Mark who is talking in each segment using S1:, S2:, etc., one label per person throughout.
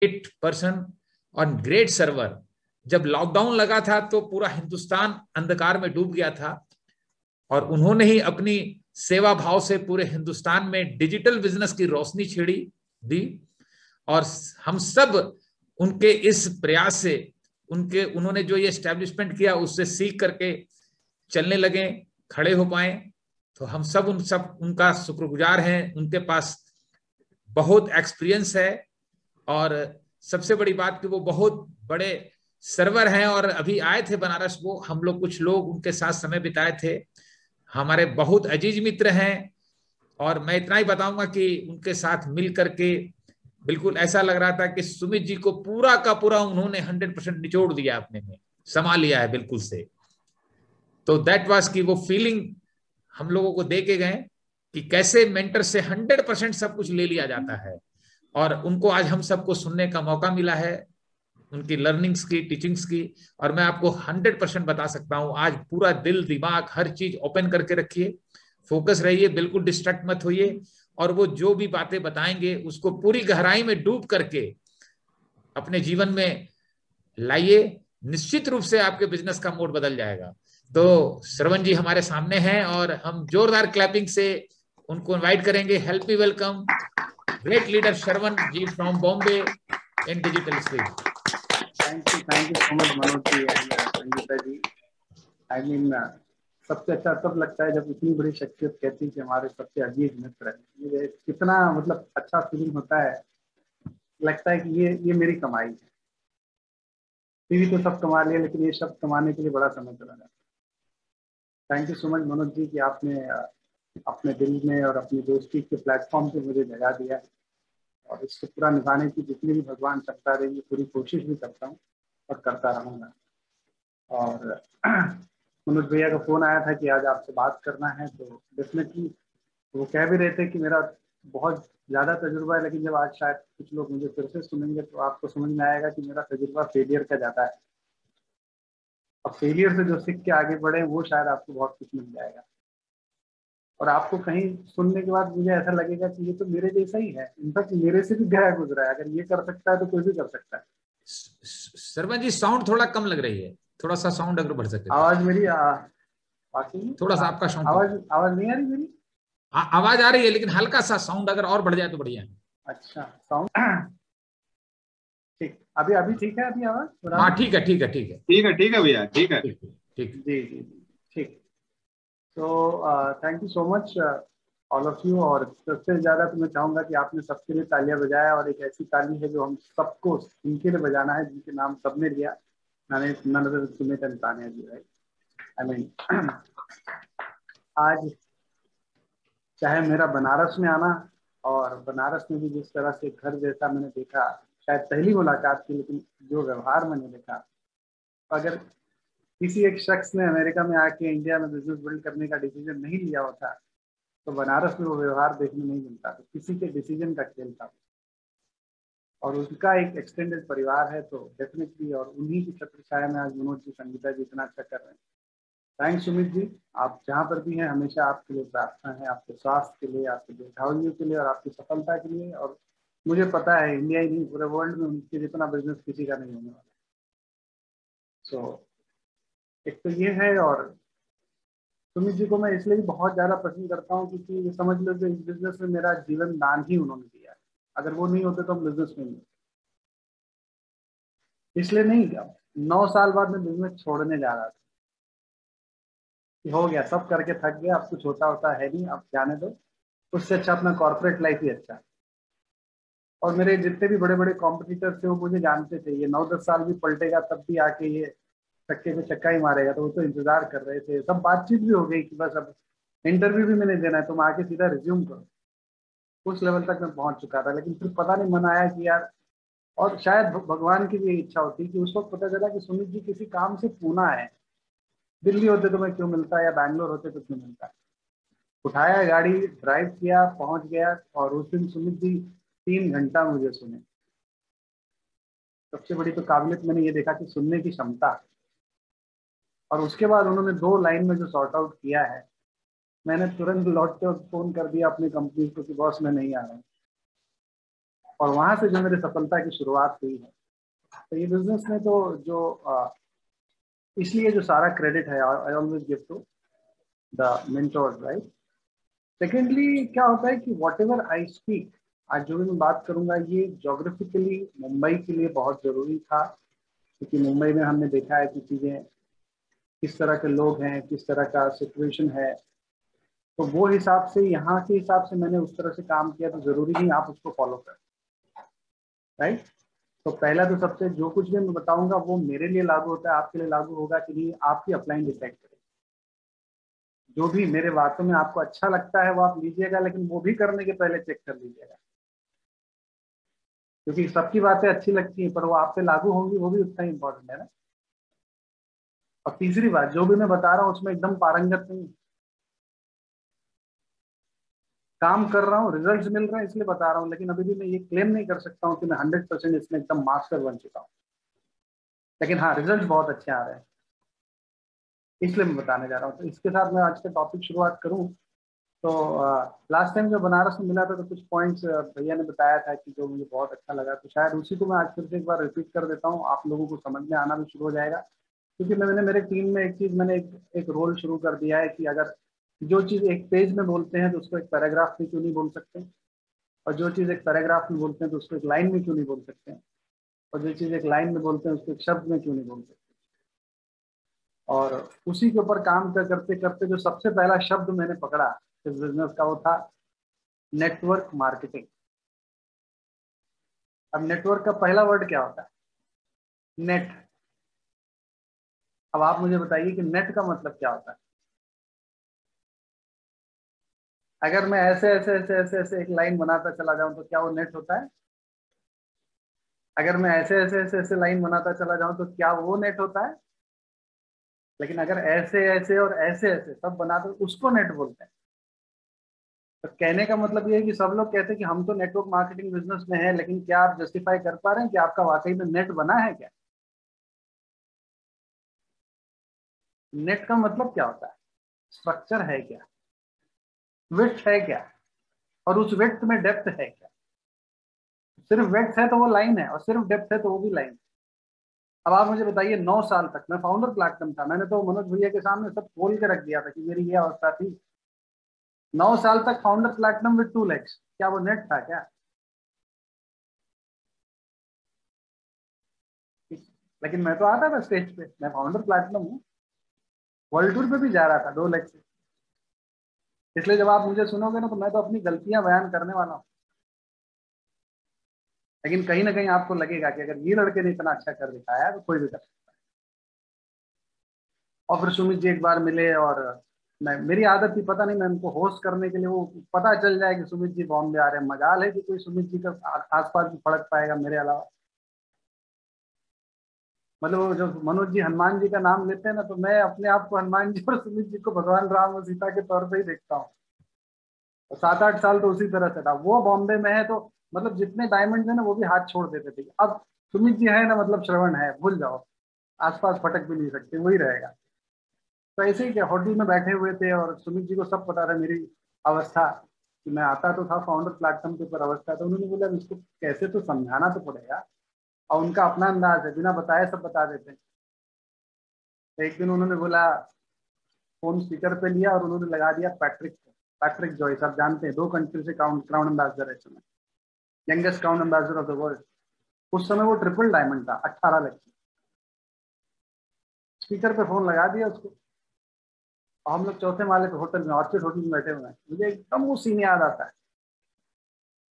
S1: Great person और great server. जब lockdown लगा था तो पूरा हिंदुस्तान अंधकार में डूब गया था, और उन्होंने ही अपनी सेवा भाव से पूरे हिंदुस्तान में डिजिटल बिजनेस की रोशनी छेड़ी दी। और हम सब उनके इस प्रयास से, उन्होंने जो ये एस्टेब्लिशमेंट किया उससे सीख करके चलने लगे, खड़े हो पाए। तो हम सब उनका शुक्रगुजार हैं। उनके पास बहुत एक्सपीरियंस है, और सबसे बड़ी बात कि वो बहुत बड़े सर्वर हैं, और अभी आए थे बनारस। वो हम लोग कुछ लोग उनके साथ समय बिताए थे, हमारे बहुत अजीज मित्र हैं। और मैं इतना ही बताऊंगा कि उनके साथ मिल करके बिल्कुल ऐसा लग रहा था कि सुमित जी को पूरा का पूरा उन्होंने 100% निचोड़ दिया, अपने में समा लिया है बिल्कुल से। तो दैट वाज की वो फीलिंग हम लोगों को दे के गए कि कैसे मेंटर से 100% सब कुछ ले लिया जाता है। और उनको आज हम सबको सुनने का मौका मिला है, उनकी लर्निंग्स की, टीचिंग्स की। और मैं आपको 100% बता सकता हूं, आज पूरा दिल दिमाग हर चीज ओपन करके रखिए, फोकस रहिए, बिल्कुल डिस्ट्रैक्ट मत होइए। और वो जो भी बातें बताएंगे उसको पूरी गहराई में डूब करके अपने जीवन में लाइए। निश्चित रूप से आपके बिजनेस का मोड बदल जाएगा। तो श्रवण जी हमारे सामने हैं, और हम जोरदार क्लैपिंग से उनको इनवाइट करेंगे। Help me welcome great leader Shravan ji from Bombay in digital space.
S2: Thank you so much Manoj ji and Sangeeta ji. I mean सबसे अच्छा तब लगता है जब इतनी बड़ी शख्सियत कहती है कि हमारे सबसे अजीज मित्र है। मुझे कितना मतलब अच्छा फीलिंग होता है, लगता है कि ये मेरी कमाई है। टीवी तो सब कमा लिया, लेकिन ये शब्द कमाने के लिए बड़ा समय चला जाता है। Thank you so much Manoj ji कि आपने अपने दिल में और अपनी दोस्ती के प्लेटफॉर्म पे मुझे जगह दिया, और इसको पूरा निभाने की जितनी भी भगवान सकता रहेगी पूरी कोशिश भी करता हूँ और करता रहूँगा। और मनोज भैया का फ़ोन आया था कि आज आपसे बात करना है, तो डेफिनेटली वो कह भी रहे थे कि मेरा बहुत ज़्यादा तजुर्बा है, लेकिन जब आज शायद कुछ लोग मुझे फिर से सुनेंगे तो आपको समझ में आएगा कि मेरा तजुर्बा फेलियर का ज़्यादा है। अब फेलियर से जो सीख के आगे बढ़े वो शायद आपको बहुत कुछ मिल जाएगा, और आपको कहीं सुनने के बाद मुझे ऐसा लगेगा कि ये तो मेरे जैसा ही है, इनफैक्ट मेरे से भी गहरा गुजरा है। अगर ये कर सकता है तो कोई भी कर सकता है।
S1: श्रवण जी साउंड थोड़ा कम लग रही है, थोड़ा सा साउंड अगर बढ़ सके तो।
S2: आवाज मेरी बाकी
S1: थोड़ा सा आपका साउंड कम।
S2: आवाज आवाज नहीं आ रही मेरी?
S1: आवाज आ रही है, लेकिन हल्का सा साउंड अगर और बढ़ जाए तो बढ़िया है।
S2: अच्छा साउंड ठीक, अभी अभी ठीक है, अभी आवाज थोड़ा
S1: हाँ ठीक है, ठीक है, ठीक है,
S3: ठीक है भैया, ठीक है।
S1: ठीक है, ठीक है।
S2: जी जी जी ठीक। तो thank you so much all of you. और सबसे ज़्यादा तो मैं चाहूँगा कि आपने सबके लिए तालियां बजाया, और एक ऐसी ताली है जो हम सबको इनके लिए बजाना है जिनके नाम सबने लिया, none other Sumit and Tanya ji, right. I mean आज चाहे मेरा बनारस में आना, और बनारस में भी जिस तरह से घर जैसा मैंने देखा, शायद पहली मुलाकात थी, लेकिन जो व्यवहार मैंने देखा, अगर किसी एक शख्स ने अमेरिका में आके इंडिया में बिजनेस बिल्ड करने का डिसीजन नहीं लिया होता तो बनारस में वो व्यवहार देखने नहीं मिलता। तो किसी के डिसीजन का खेल था, और उनका एक एक्सटेंडेड परिवार है, तो डेफिनेटली, और उन्हीं की छत्र छाया में आज मनोज जी, संगीता जी इतना अच्छा कर रहे हैं। थैंक्स सुमित जी, आप जहाँ पर भी हैं हमेशा आपके लिए प्रार्थना है, आपके स्वास्थ्य के लिए, आपके दीर्घायु के लिए और आपकी सफलता के लिए। और मुझे पता है इंडिया ही नहीं पूरे वर्ल्ड में उनके जितना बिजनेस किसी का नहीं होने वाला। सो एक तो ये है, और सुमित जी को मैं इसलिए भी बहुत ज़्यादा पसंद करता हूँ क्योंकि ये समझ लो कि इस बिजनेस में मेरा जीवन दान ही उन्होंने दिया है। अगर वो नहीं होते तो हम बिजनेस में नहीं, इसलिए नहीं गया। 9 साल बाद मैं बिजनेस छोड़ने जा रहा था कि हो गया, सब करके थक गया, अब कुछ होता होता है नहीं, अब जाने दो, उससे अच्छा अपना कॉर्पोरेट लाइफ ही अच्छा है। और मेरे जितने भी बड़े बड़े कॉम्पिटिटर थे वो मुझे जानते थे, ये 9-10 साल भी पलटेगा तब भी आके ये चक्के पे चक्का ही मारेगा, तो वो तो इंतजार कर रहे थे। सब बातचीत भी हो गई कि बस अब इंटरव्यू भी मैंने देना है, तुम आके सीधा रिज्यूम करो। उस लेवल तक मैं पहुंच चुका था, लेकिन फिर पता नहीं मन आया कि यार, और शायद भगवान की भी इच्छा होती कि उस वक्त पता चला कि सुमित जी किसी काम से पूना है। दिल्ली होते तो मैं क्यों मिलता, या बैंगलोर होते तो क्यों मिलता। उठाया गाड़ी, ड्राइव किया, पहुंच गया, और उस दिन सुमित जी 3 घंटा मुझे सुने। सबसे बड़ी तो काबिलियत मैंने ये देखा कि सुनने की क्षमता। और उसके बाद उन्होंने 2 लाइन में जो सॉर्ट आउट किया है, मैंने तुरंत लौट के फोन कर दिया अपनी कंपनी को कि बॉस मैं नहीं आ रहा हूँ। और वहां से जो मेरी सफलता की शुरुआत हुई है। तो ये बिजनेस में तो जो इसलिए जो सारा क्रेडिट है I always give to the mentors, right. Secondly क्या होता है कि वॉट एवर आई स्पीक, आज जो भी मैं बात करूंगा ये जोग्राफिकली मुंबई के लिए बहुत जरूरी था, क्योंकि मुंबई में हमने देखा है कि चीज़ें किस तरह के लोग हैं, किस तरह का सिचुएशन है। तो वो हिसाब से, यहाँ के हिसाब से मैंने उस तरह से काम किया, तो जरूरी नहीं आप उसको फॉलो करें, राइट। तो पहला तो सबसे जो कुछ भी मैं बताऊंगा वो मेरे लिए लागू होता है, आपके लिए लागू होगा कि नहीं, आपकी अपलाइन डिसाइड करें। जो भी मेरे बातों में आपको अच्छा लगता है वो आप लीजिएगा, लेकिन वो भी करने के पहले चेक कर लीजिएगा, क्योंकि सबकी बातें अच्छी लगती हैं पर वो आप पे लागू होंगी वो भी उतना ही इंपॉर्टेंट है ना। और तीसरी बात, जो भी मैं बता रहा हूँ उसमें एकदम पारंगत नहीं, काम कर रहा हूँ, रिजल्ट्स मिल रहे हैं इसलिए बता रहा हूँ, लेकिन अभी भी मैं ये क्लेम नहीं कर सकता हूँ कि मैं 100% इसमें एकदम मास्टर बन चुका हूँ। लेकिन हाँ, रिजल्ट बहुत अच्छे आ रहे हैं, इसलिए मैं बताने जा रहा हूँ। तो इसके साथ मैं आज का टॉपिक शुरुआत करूँ तो लास्ट टाइम जब बनारस में मिला था तो कुछ पॉइंट्स भैया ने बताया था कि जो मुझे बहुत अच्छा लगा, तो शायद उसी को मैं आज फिर से एक बार रिपीट कर देता हूँ, आप लोगों को समझ में आना भी शुरू हो जाएगा। क्योंकि मैंने मेरे टीम में एक चीज़, मैंने एक रोल शुरू कर दिया है कि अगर जो चीज़ एक पेज में बोलते हैं तो उसको एक पैराग्राफ में क्यों नहीं बोल सकते, और जो चीज़ एक पैराग्राफ में बोलते हैं तो उसको एक लाइन में क्यों नहीं बोल सकते, और जो चीज़ एक लाइन में बोलते हैं उसको एक शब्द में क्यों नहीं बोल सकते। और उसी के ऊपर काम करते करते जो सबसे पहला शब्द मैंने पकड़ा इस बिजनेस का वो था नेटवर्क मार्केटिंग। अब नेटवर्क का पहला वर्ड क्या होता है? नेट। अब आप मुझे बताइए कि नेट का मतलब क्या होता है। अगर मैं ऐसे ऐसे ऐसे ऐसे ऐसे एक लाइन बनाता चला जाऊं तो क्या वो नेट होता है? अगर मैं ऐसे ऐसे ऐसे ऐसे लाइन बनाता चला जाऊं तो क्या वो नेट होता है? लेकिन अगर ऐसे ऐसे और ऐसे ऐसे सब बनाते उसको नेट बोलते हैं। तो कहने का मतलब ये है कि सब लोग कहते हैं कि हम तो नेटवर्क मार्केटिंग बिजनेस में है, लेकिन क्या आप जस्टिफाई कर पा रहे हैं कि आपका वाकई में नेट बना है क्या? नेट का मतलब क्या होता है? स्ट्रक्चर है क्या, विड्थ है क्या, और उस विड्थ में डेप्थ है क्या। सिर्फ विड्थ है तो वो लाइन है, और सिर्फ डेप्थ है तो वो भी लाइन है। अब आप मुझे बताइए, 9 साल तक मैं फाउंडर प्लैटिनम था, मैंने तो मनोज भैया के सामने सब खोल के रख दिया था कि मेरी ये अवस्था थी। 9 साल तक फाउंडर प्लैटिनम विद 2 legs, क्या वो नेट था क्या? लेकिन मैं तो आता था स्टेज पे, मैं फाउंडर प्लैटिनम हूँ, वर्ल्ड टूर पे भी जा रहा था 2 legs से। इसलिए जब आप मुझे सुनोगे ना तो मैं तो अपनी गलतियां बयान करने वाला हूँ, लेकिन कहीं ना कहीं आपको लगेगा कि अगर ये लड़के ने इतना अच्छा कर दिखाया है तो कोई भी कर सकता है। और फिर सुमित जी एक बार मिले, और मेरी आदत थी, पता नहीं, मैं उनको होस्ट करने के लिए, वो पता चल जाए कि सुमित जी बॉम्बे आ रहे हैं, मजाल है कि कोई सुमित जी का आसपास भी फड़क पाएगा मेरे अलावा। मतलब वो जो मनोज जी हनुमान जी का नाम लेते हैं ना, तो मैं अपने आप को हनुमान जी और सुमित जी को भगवान राम और सीता के तौर पे ही देखता हूँ। 7-8 साल तो उसी तरह से था। वो बॉम्बे में है तो मतलब जितने डायमंड है ना वो भी हाथ छोड़ देते थे। अब सुमित जी है ना, मतलब श्रवण है, भूल जाओ, आसपास फटक भी नहीं सकते, वही रहेगा। तो ऐसे ही क्या, होटल में बैठे हुए थे और सुमित जी को सब पता था मेरी अवस्था, कि मैं आता तो था फाउंडर प्लेटफॉर्म के ऊपर अवस्था। तो उन्होंने बोला इसको कैसे तो समझाना तो पड़ेगा, और उनका अपना अंदाज है, बिना बताए सब बता देते हैं। तो एक दिन उन्होंने बोला, फोन स्पीकर पे लिया और उन्होंने लगा दिया पैट्रिक को। पैट्रिक जॉयस आप जानते हैं, 2 कंट्री से क्राउन एम्बेसडर है इस समय, youngest crown ambassador of the world. उस समय वो ट्रिपल डायमंड था, 18 लाख। स्पीकर पे फोन लगा दिया उसको, और हम लोग चौथे माले पे होटल में, ऑर्चिड होटल में बैठे हुए हैं। मुझे एकदम वो सीन याद आता है।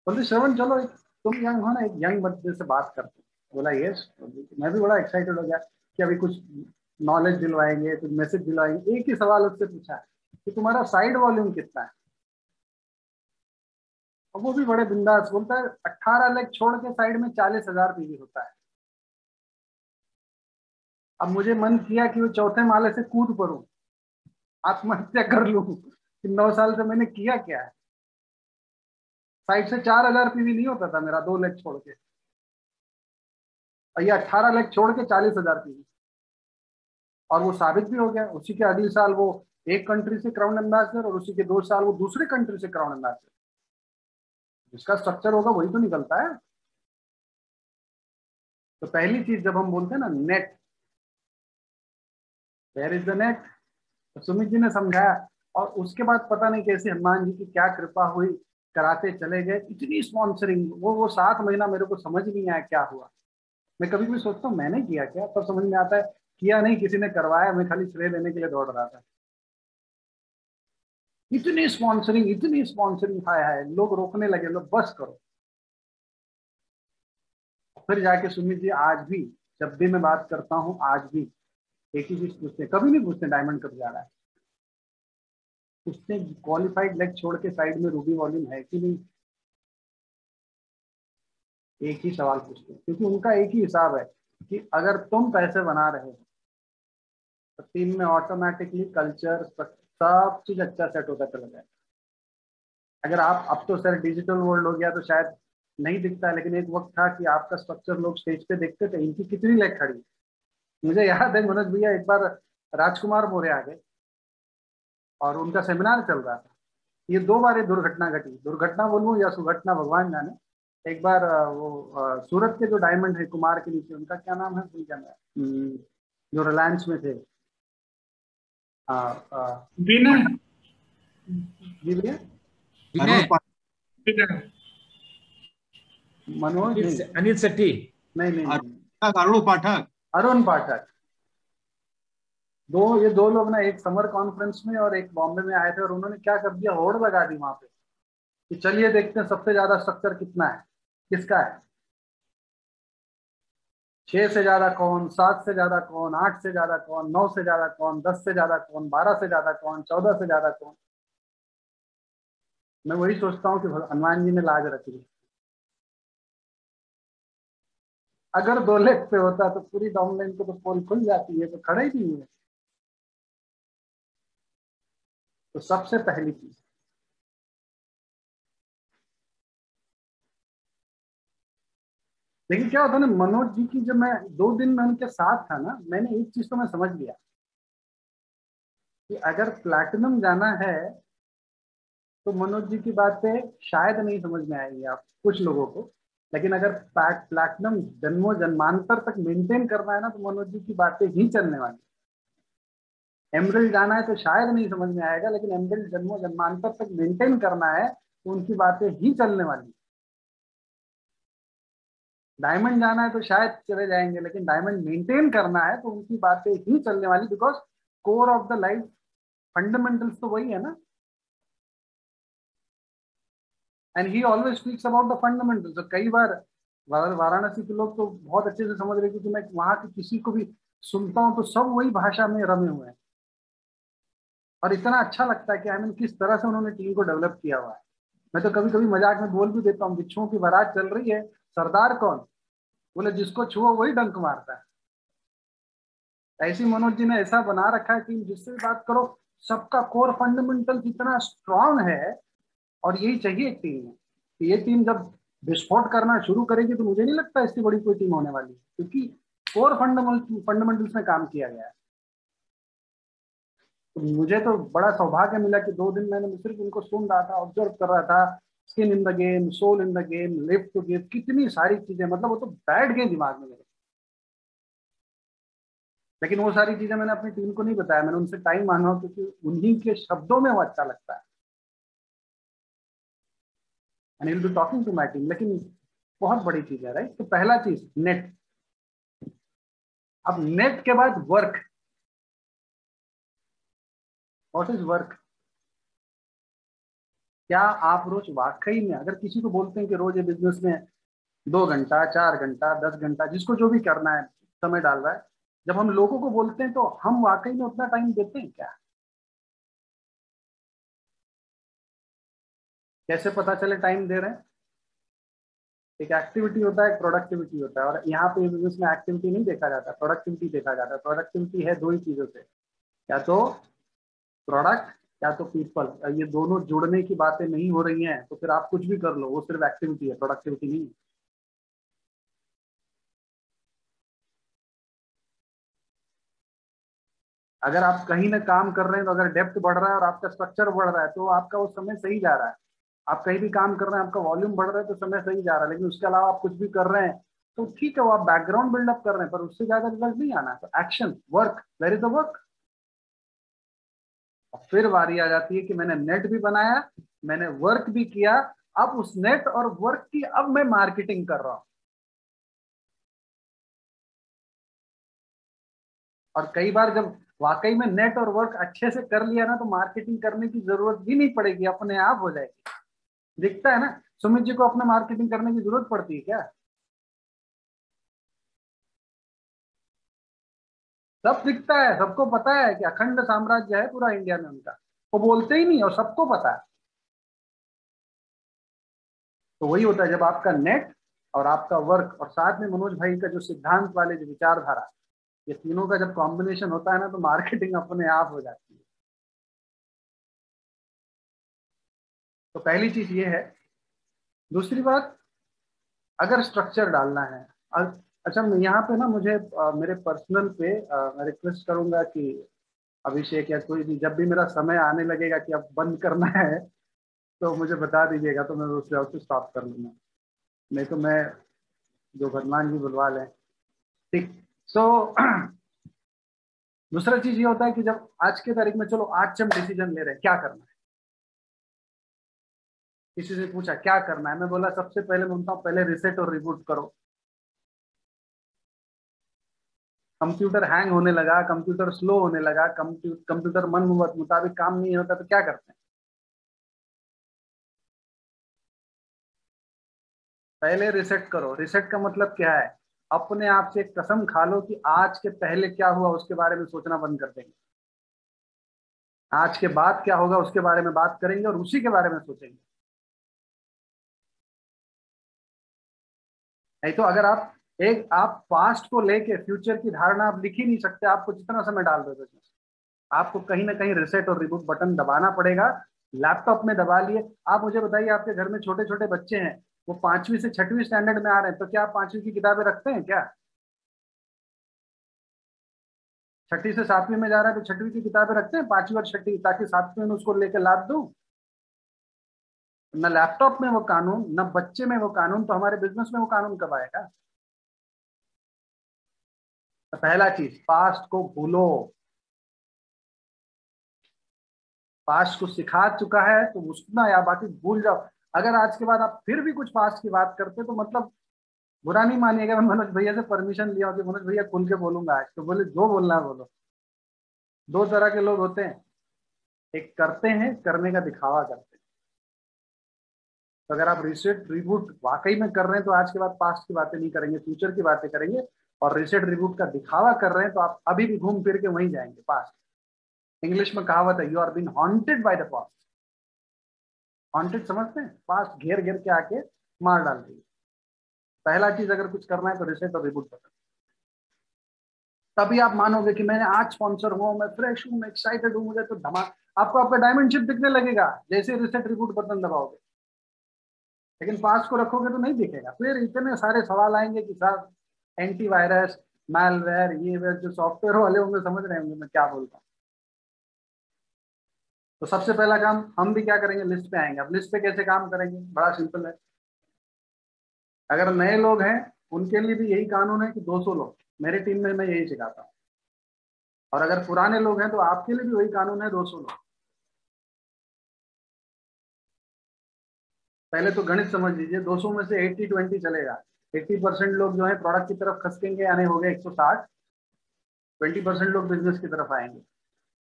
S2: बोलते श्रवण चलो तुम यंग हो ना, एक यंग बच्चे से बात करते हैं। बोला यस। मैं भी बड़ा एक्साइटेड हो गया कि अभी कुछ नॉलेज दिलवाएंगे, कुछ मैसेज दिलवाएंगे। एक ही सवाल उससे पूछा कि तुम्हारा साइड वॉल्यूम कितना है, और वो भी बड़े बिंदास बोलता है 18 लाख छोड़ के साइड में 40,000 पीवी होता है। अब मुझे मन किया कि वो चौथे माले से कूद पड़ूं, आत्महत्या कर लूं कि 9 साल से मैंने किया क्या है। साइड से 4,000 पीवी नहीं होता था मेरा, 2 लाख छोड़ के, और ये 18 लाख छोड़ के 40,000 पीवी। और वो साबित भी हो गया। उसी के अगले साल वो एक कंट्री से क्राउन एम्बेसडर, और उसी के 2 साल वो दूसरे कंट्री से क्राउन एम्बेसडर। जिसका स्ट्रक्चर होगा वही तो निकलता है। तो पहली चीज जब हम बोलते हैं ना net, where is the net, तो सुमित जी ने समझाया, और उसके बाद पता नहीं कैसे हनुमान जी की क्या कृपा हुई, कराते चले गए, इतनी स्पॉन्सरिंग, वो 7 महीना मेरे को समझ नहीं आया क्या हुआ। मैं कभी कभी सोचता हूँ मैंने किया क्या, तब समझ में आता है किया नहीं, किसी ने करवाया, मैं खाली श्रेय लेने के लिए दौड़ रहा था। इतनी स्पॉन्सरिंग, इतनी स्पॉन्सरिंग, हाय हाय, लोग रोकने लगे, लोग बस करो। फिर जाके सुमित जी आज भी जब भी मैं बात करता हूँ, आज भी एक ही चीज पूछते हैं, कभी नहीं पूछते डायमंड कब जा रहा है, उसने क्वालिफाइड लेग छोड़ के साइड में रूबी वॉल्यूम है कि नहीं, एक ही सवाल पूछते हैं, क्योंकि उनका एक ही हिसाब है कि अगर तुम पैसे बना रहे हो तो टीम में ऑटोमेटिकली कल्चर सब चीज अच्छा सेट होता चला जाए। अगर आप, अब तो सर डिजिटल वर्ल्ड हो गया तो शायद नहीं दिखता है, लेकिन एक वक्त था कि आपका स्ट्रक्चर लोग स्टेज पे देखते थे, इनकी कितनी लेग खड़ी। मुझे याद है मनोज भैया एक बार राजकुमार मोरे आ गए और उनका सेमिनार चल रहा था, ये 2 बार ये दुर्घटना घटी, दुर्घटना बोलूं या सुघटना भगवान जाने। एक बार सूरत के जो डायमंड है कुमार के नीचे, उनका क्या नाम है भूल गया मैं, जो रिलायंस में थे,
S3: विनय,
S2: जी भैया,
S1: विनय,
S3: विनय,
S2: मनोज नहीं,
S1: अनिल सेट्टी,
S2: नहीं नहीं नहीं,
S4: अरुण पाठक,
S2: अरुण पाठक। ये दो लोग ना एक समर कॉन्फ्रेंस में और एक बॉम्बे में आए थे, और उन्होंने क्या कर दिया, होड़ लगा दी वहां पे कि चलिए देखते हैं सबसे ज्यादा स्ट्रक्चर कितना है, किसका है, 6 से ज्यादा कौन, 7 से ज्यादा कौन, 8 से ज्यादा कौन, 9 से ज्यादा कौन, 10 से ज्यादा कौन, 12 से ज्यादा कौन, 14 से ज्यादा कौन। मैं वही सोचता हूँ कि हनुमान जी ने लाज रख ली। अगर 2 लेग पे होता तो पूरी डाउनलाइन को तो पोल खुल जाती है, तो खड़ा ही नहीं है। तो सबसे पहली चीज, लेकिन क्या होता है ना मनोज जी की, जब मैं 2 दिन में उनके साथ था ना, मैंने एक चीज तो मैं समझ लिया कि अगर प्लैटिनम जाना है तो मनोज जी की बातें शायद नहीं समझ में आएगी आप कुछ लोगों को, लेकिन अगर प्लैटिनम जन्मों जन्मांतर तक मेंटेन करना है ना, तो मनोज जी की बातें ही चलने वाली। एमरल्ड जाना है तो शायद नहीं समझ में आएगा, लेकिन एमरल्ड जन्मों जन्मांतर तक मेंटेन करना है तो उनकी बातें ही चलने वाली। डायमंड जाना है तो शायद चले जाएंगे, लेकिन डायमंड मेंटेन करना है तो उनकी बातें ही चलने वाली, because core of the life fundamentals तो वही है ना। And he always speaks about the fundamentals. तो कई बार वाराणसी के लोग तो बहुत अच्छे से समझ रहे, क्योंकि मैं वहां के किसी को भी सुनता हूँ तो सब वही भाषा में रमे हुए हैं, और इतना अच्छा लगता है कि आई मीन किस तरह से उन्होंने टीम को डेवलप किया हुआ है। मैं तो कभी कभी मजाक में बोल भी देता हूँ, बिच्छुओं की बारात चल रही है, सरदार कौन, बोले जिसको छुओ वही डंक मारता है। ऐसी मनोज जी ने ऐसा बना रखा है टीम, जिससे भी बात करो सबका कोर फंडामेंटल इतना स्ट्रांग है, और यही चाहिए एक टीम में। कि ये टीम जब विस्फोट करना शुरू करेगी तो मुझे नहीं लगता इससे बड़ी कोई टीम होने वाली है, क्योंकि कोर फंडामेंटल्स में काम किया गया है। तो मुझे तो बड़ा सौभाग्य मिला कि 2 दिन मैंने सिर्फ उनको सुन रहा था, ऑब्जर्व कर रहा था। Skin in the game, soul in the game, live to give, कितनी सारी चीजें, मतलब वो तो बैठ गई दिमाग में मेरे। लेकिन वो सारी चीजें मैंने अपनी टीम को नहीं बताया, मैंने उनसे टाइम मांगा, क्योंकि उन्हीं के शब्दों में वो अच्छा लगता है। And will be talking to my team. लेकिन बहुत बड़ी चीज है, राइट। तो पहला चीज नेट। अब नेट के बाद वर्क। What is work? क्या आप रोज वाकई में, अगर किसी को बोलते हैं कि रोज ये बिजनेस में 2 घंटा, 4 घंटा, 10 घंटा, जिसको जो भी करना है समय डाल रहा है, जब हम लोगों को बोलते हैं तो हम वाकई में उतना टाइम देते हैं क्या? कैसे पता चले टाइम दे रहे हैं? एक एक्टिविटी होता है, एक प्रोडक्टिविटी होता है, और यहाँ पे बिजनेस में एक्टिविटी नहीं देखा जाता, प्रोडक्टिविटी देखा जाता है। प्रोडक्टिविटी है 2 ही चीजों से, या तो प्रोडक्ट या तो पीपल। ये दोनों जुड़ने की बातें नहीं हो रही हैं तो फिर आप कुछ भी कर लो, वो सिर्फ एक्टिविटी है, प्रोडक्टिविटी नहीं है। अगर आप कहीं ना काम कर रहे हैं तो अगर डेप्थ बढ़ रहा है और आपका स्ट्रक्चर बढ़ रहा है तो आपका वो समय सही जा रहा है। आप कहीं भी काम कर रहे हैं, आपका वॉल्यूम बढ़ रहा है तो समय सही जा रहा है। लेकिन उसके अलावा आप कुछ भी कर रहे हैं तो ठीक है, वो आप बैकग्राउंड बिल्डअप कर रहे हैं, पर उससे ज्यादा रिजल्ट नहीं आना। तो action, work, where is the work. और फिर बारी आ जाती है कि मैंने नेट भी बनाया, मैंने वर्क भी किया, अब उस नेट और वर्क की अब मैं मार्केटिंग कर रहा हूं। और कई बार जब वाकई में नेट और वर्क अच्छे से कर लिया ना, तो मार्केटिंग करने की जरूरत भी नहीं पड़ेगी, अपने आप हो जाएगी। दिखता है ना, सुमित जी को अपने मार्केटिंग करने की जरूरत पड़ती है क्या? सब दिखता है, सबको पता है कि अखंड साम्राज्य है पूरा इंडिया में उनका, वो बोलते ही नहीं और सबको पता है। तो वही होता है जब आपका नेट और आपका वर्क और साथ में मनोज भाई का जो सिद्धांत वाले जो विचारधारा, ये तीनों का जब कॉम्बिनेशन होता है ना, तो मार्केटिंग अपने आप हो जाती है। तो पहली चीज ये है। दूसरी बात, अगर स्ट्रक्चर डालना है, अच्छा यहाँ पे ना मुझे मेरे पर्सनल पे मैं रिक्वेस्ट करूंगा कि अभिषेक या कोई भी, जब भी मेरा समय आने लगेगा कि अब बंद करना है, तो मुझे बता दीजिएगा, तो मैं उस जॉब से स्टॉप कर लूंगा। नहीं तो मैं जो भगवान जी बुलवा लें। ठीक। सो दूसरा चीज ये होता है कि जब आज के तारीख में, चलो आज से हम डिसीजन ले रहे हैं क्या करना है, किसी से पूछा क्या करना है, मैं बोला सबसे पहले बोलता हूँ पहले रिसेट और रिबूट करो। कंप्यूटर हैंग होने लगा, कंप्यूटर स्लो होने लगा, कंप्यूटर मन मुताबिक काम नहीं होता, तो क्या करते हैं? पहले रिसेट करो। रिसेट का मतलब क्या है? अपने आप से कसम खा लो कि आज के पहले क्या हुआ उसके बारे में सोचना बंद कर देंगे, आज के बाद क्या होगा उसके बारे में बात करेंगे और उसी के बारे में सोचेंगे। नहीं तो अगर आप पास्ट को लेके फ्यूचर की धारणा आप लिख ही नहीं सकते, आपको जितना समय डाल दो बिजनेस, आपको कहीं ना कहीं रिसेट और रिबूट बटन दबाना पड़ेगा। लैपटॉप में दबा लिए। आप मुझे बताइए, आपके घर में छोटे छोटे बच्चे हैं, वो 5वीं से 6वीं स्टैंडर्ड में आ रहे हैं, तो क्या आप 5वीं की किताबें रखते हैं क्या? 6ठी से 7वीं में जा रहा है तो 6वीं की किताबें रखते हैं, 5वीं और 6ठी, ताकि 7वीं में उसको लेकर लाद दूं? न लैपटॉप में वो कानून, न बच्चे में वो कानून, तो हमारे बिजनेस में वो कानून कब आएगा? तो पहला चीज, पास्ट को भूलो। पास्ट को सिखा चुका है तो उसना या बाकी भूल जाओ। अगर आज के बाद आप फिर भी कुछ पास्ट की बात करते तो मतलब बुरा नहीं मानिएगा, मैं मनोज भैया से परमिशन लिया कि मनोज भैया खुल के बोलूंगा आज, तो बोले जो बोलना है बोलो। दो तरह के लोग होते हैं, एक करते हैं, करने का दिखावा करते हैं। तो अगर आप रिसेट रिबूट वाकई में कर रहे हैं तो आज के बाद पास्ट की बातें नहीं करेंगे, फ्यूचर की बातें करेंगे। और रिसेट रिबूट का दिखावा कर रहे हैं तो आप अभी भी घूम फिर के वहीं जाएंगे, पास्ट। इंग्लिश में कहावत है, you are been haunted by the past. Haunted समझते हैं? पास्ट घेर घेर के आके मार डाल रही है। पहला चीज अगर कुछ करना है तो रिसेट और रिबूट बटन। तभी आप मानोगे कि मैंने आज स्पॉन्सर हुआ, मैं फ्रेश हूँ, मैं एक्साइटेड हूँ, मुझे तो धमाक, आपको आपका डायमंड शिप दिखने लगेगा जैसे रिसेट रिबूट बटन दबाओगे। लेकिन पास को रखोगे तो नहीं दिखेगा। फिर इतने सारे सवाल आएंगे कि साहब एंटीवायरस, मैलवेयर, ये वे, जो सॉफ्टवेयर वाले होंगे समझ रहे होंगे मैं क्या बोलता हूँ। तो सबसे पहला काम हम भी क्या करेंगे, लिस्ट पे आएंगे। अब लिस्ट पे कैसे काम करेंगे? बड़ा सिंपल है। अगर नए लोग हैं उनके लिए भी यही कानून है कि 200 लोग, मेरे टीम में मैं यही सिखाता हूँ। और अगर पुराने लोग हैं तो आपके लिए भी वही कानून है, 200 लोग। पहले तो गणित समझ लीजिए, 200 में से 80-20 चलेगा। 80% लोग जो है प्रोडक्ट की तरफ खसकेंगे, यानी हो गए 160। 20% लोग बिजनेस की तरफ आएंगे।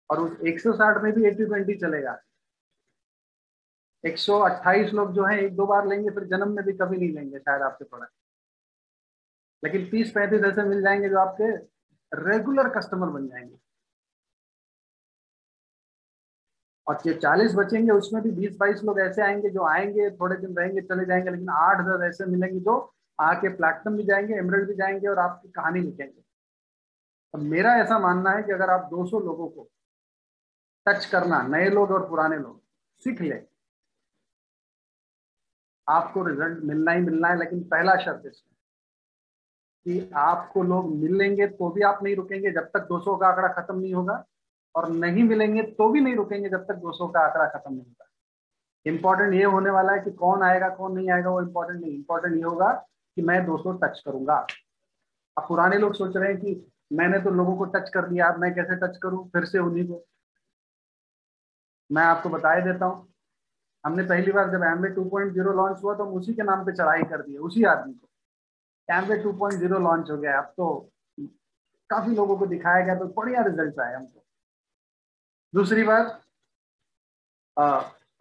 S2: और उस 160 में भी 80-20 चलेगा। 128 लोग जो है 1-2 बार लेंगे, फिर जन्म में भी कभी नहीं लेंगे शायद आपके प्रोडक्ट। लेकिन 30-35 ऐसे मिल जाएंगे जो आपके रेगुलर कस्टमर बन जाएंगे। और ये 40 बचेंगे, उसमें भी 20-22 लोग ऐसे आएंगे जो आएंगे, थोड़े दिन रहेंगे, चले जाएंगे, लेकिन 8-10 ऐसे मिलेंगे जो आके प्लैटिनम भी जाएंगे, एमराल्ड भी जाएंगे और आपकी कहानी लिखेंगे। अब मेरा ऐसा मानना है कि अगर आप 200 लोगों को टच करना, नए लोग और पुराने लोग, सीख ले, आपको रिजल्ट मिलना ही मिलना है। लेकिन पहला शर्त इसमें कि आपको लोग मिलेंगे तो भी आप नहीं रुकेंगे जब तक 200 का आंकड़ा खत्म नहीं होगा, और नहीं मिलेंगे तो भी नहीं रुकेंगे जब तक 200 का आंकड़ा खत्म नहीं होगा। इंपॉर्टेंट ये होने वाला है कि कौन आएगा कौन नहीं आएगा, वो इंपॉर्टेंट नहीं। इंपॉर्टेंट ये होगा कि मैं 200 टच करूंगा। अब पुराने लोग सोच रहे हैं कि मैंने तो लोगों को टच कर दिया, अब मैं कैसे टच करूं फिर से उन्हीं को। मैं आपको बता ही देता हूं, हमने पहली बार जब एमवे 2.0 लॉन्च हुआ तो हम उसी के नाम पे चढ़ाई कर दी, उसी आदमी को। एमवे 2.0 लॉन्च हो गया, अब तो काफी लोगों को दिखाया गया तो बढ़िया रिजल्ट आए हमको। दूसरी बात,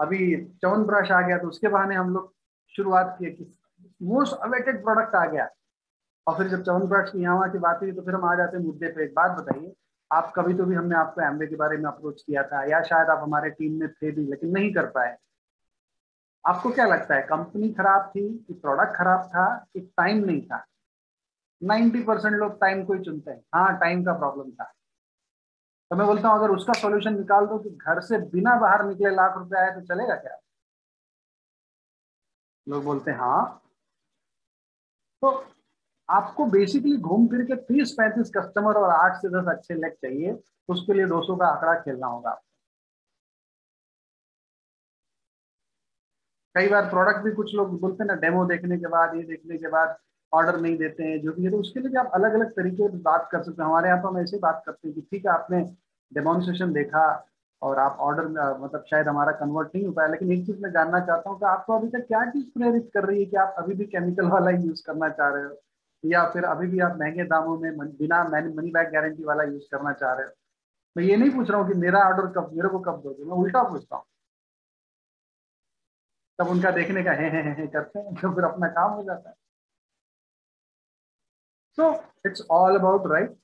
S2: अभी च्यवनप्राश आ गया तो उसके बहाने हम लोग शुरुआत किए कि मोस्ट अवेटेड प्रोडक्ट आ गया। और फिर जब च्यवनप्राश की यहाँ की बात हुई तो फिर हम आ जाते हैं मुद्दे पे। एक बात बताइए, आप कभी तो भी हमने आपको एमवे के बारे में अप्रोच किया था, या शायद आप हमारे टीम में थे भी लेकिन नहीं कर पाए। आपको क्या लगता है, कंपनी खराब थी कि प्रोडक्ट खराब था कि टाइम नहीं था? 90% लोग टाइम को ही चुनते हैं। हाँ, टाइम का प्रॉब्लम था। तो मैं बोलता हूँ अगर उसका सॉल्यूशन निकाल दो कि घर से बिना बाहर निकले ₹1,00,000 आए तो चलेगा क्या? लोग बोलते हैं हाँ। तो आपको बेसिकली घूम फिर के 30-35 कस्टमर और 8 से 10 अच्छे लेग चाहिए, उसके लिए 200 का आंकड़ा खेलना होगा। कई बार प्रोडक्ट भी कुछ लोग बोलते हैं ना, डेमो देखने के बाद, ये देखने के बाद ऑर्डर नहीं देते हैं, जो भी है। तो उसके लिए भी आप अलग अलग तरीके से बात कर सकते हैं। हमारे यहाँ तो हम ऐसे बात करते हैं कि ठीक है, आपने डेमोन्स्ट्रेशन देखा और आप ऑर्डर मतलब शायद हमारा कन्वर्ट नहीं हो पाया, लेकिन एक चीज मैं जानना चाहता हूँ कि आपको अभी तक क्या चीज प्रेरित कर रही है कि आप अभी भी केमिकल वाला ही यूज करना चाह रहे हो, या फिर अभी भी आप महंगे दामों में बिना मनी बैक गारंटी वाला यूज करना चाह रहे हो? मैं ये नहीं पूछ रहा हूँ कि मेरा ऑर्डर कब, मेरे को कब दोगे, मैं उल्टा पूछता हूँ। तब उनका देखने का है करते हैं तो फिर अपना काम हो जाता है। So it's all about right.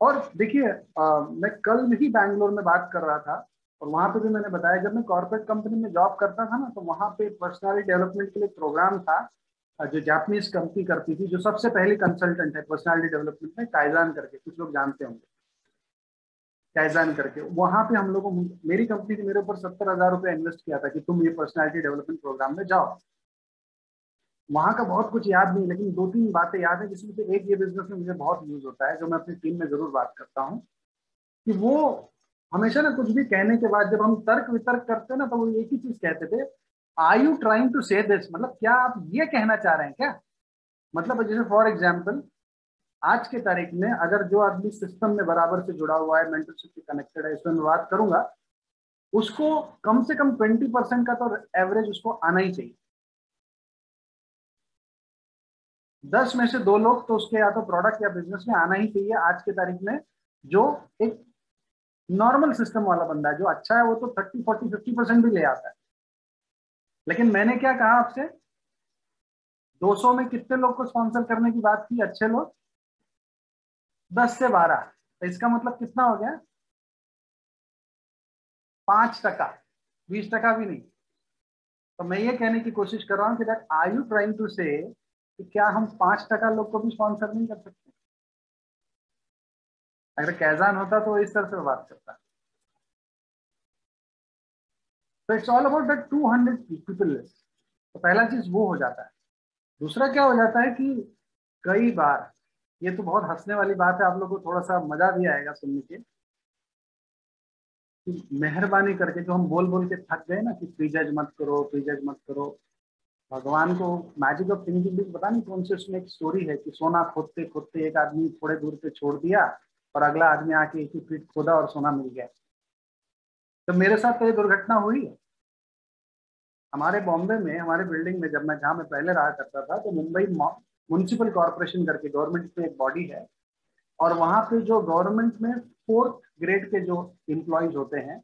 S2: और देखिए, मैं कल ही बैंगलोर में बात कर रहा था और वहां पे भी मैंने बताया, जब मैं कॉर्पोरेट कंपनी में जॉब करता था ना, तो वहां पे पर्सनालिटी डेवलपमेंट के लिए प्रोग्राम था जो जापानीज कंपनी करती थी। जो सबसे पहली कंसल्टेंट है पर्सनालिटी डेवलपमेंट में, काइजान करके, कुछ लोग जानते होंगे काइजान करके। वहां पे हम लोगों, मेरी कंपनी ने मेरे ऊपर ₹70,000 इन्वेस्ट किया था कि तुम ये पर्सनालिटी डेवलपमेंट प्रोग्राम में जाओ। वहां का बहुत कुछ याद नहीं, लेकिन 2-3 बातें याद है, जिसमें से एक ये बिजनेस में मुझे बहुत यूज होता है, जो मैं अपनी टीम में जरूर बात करता हूँ। कि वो हमेशा ना कुछ भी कहने के बाद जब हम तर्क वितर्क करते हैं ना, तो वो एक ही चीज कहते थे, आर यू ट्राइंग टू से दिस, मतलब क्या आप ये कहना चाह रहे हैं क्या? मतलब जैसे फॉर एग्जाम्पल, आज के तारीख में अगर जो आदमी सिस्टम में बराबर से जुड़ा हुआ है, मेंटरशिप से कनेक्टेड है, इसमें मैं बात करूंगा, उसको कम से कम 20% का तो एवरेज उसको आना ही चाहिए। 10 में से 2 लोग तो उसके या तो प्रोडक्ट या बिजनेस में आना ही चाहिए आज के तारीख में। जो एक नॉर्मल सिस्टम वाला बंदा है, जो अच्छा है, वो तो 30-40-50% भी ले आता है। लेकिन मैंने क्या कहा आपसे, 200 में कितने लोग को स्पॉन्सर करने की बात की? अच्छे लोग 10 से 12। तो इसका मतलब कितना हो गया? 5%, 20% भी नहीं। तो मैं ये कहने की कोशिश कर रहा हूँ कि that are you trying to say कि क्या हम 5% लोग को भी स्पॉन्सर नहीं कर सकते? अगर कैजान होता तो इस तरह से बात करता। तो it's all about that 200 people list. तो पहला चीज वो हो जाता है। दूसरा क्या हो जाता है कि कई बार, ये तो बहुत हंसने वाली बात है, आप लोगों को थोड़ा सा मजा भी आएगा सुनने के, कि मेहरबानी करके जो हम बोल बोल के थक गए ना कि प्रीजज मत करो, प्रीजज मत करो। भगवान को मैजिक ऑफ थिंकिंग भी पता नहीं कौन से उसमें एक स्टोरी है कि सोना खोदते खोदते एक आदमी थोड़े दूर पे छोड़ दिया और अगला आदमी आके 1 ही फीट खोदा और सोना मिल गया। तो मेरे साथ तो ये दुर्घटना हुई है। हमारे बॉम्बे में, हमारे बिल्डिंग में, जब मैं जहाँ मैं पहले रहा करता था, तो मुंबई म्युनिसिपल कॉर्पोरेशन करके गवर्नमेंट में एक बॉडी है। और वहाँ पे जो गवर्नमेंट में 4th ग्रेड के जो एम्प्लॉयज होते हैं,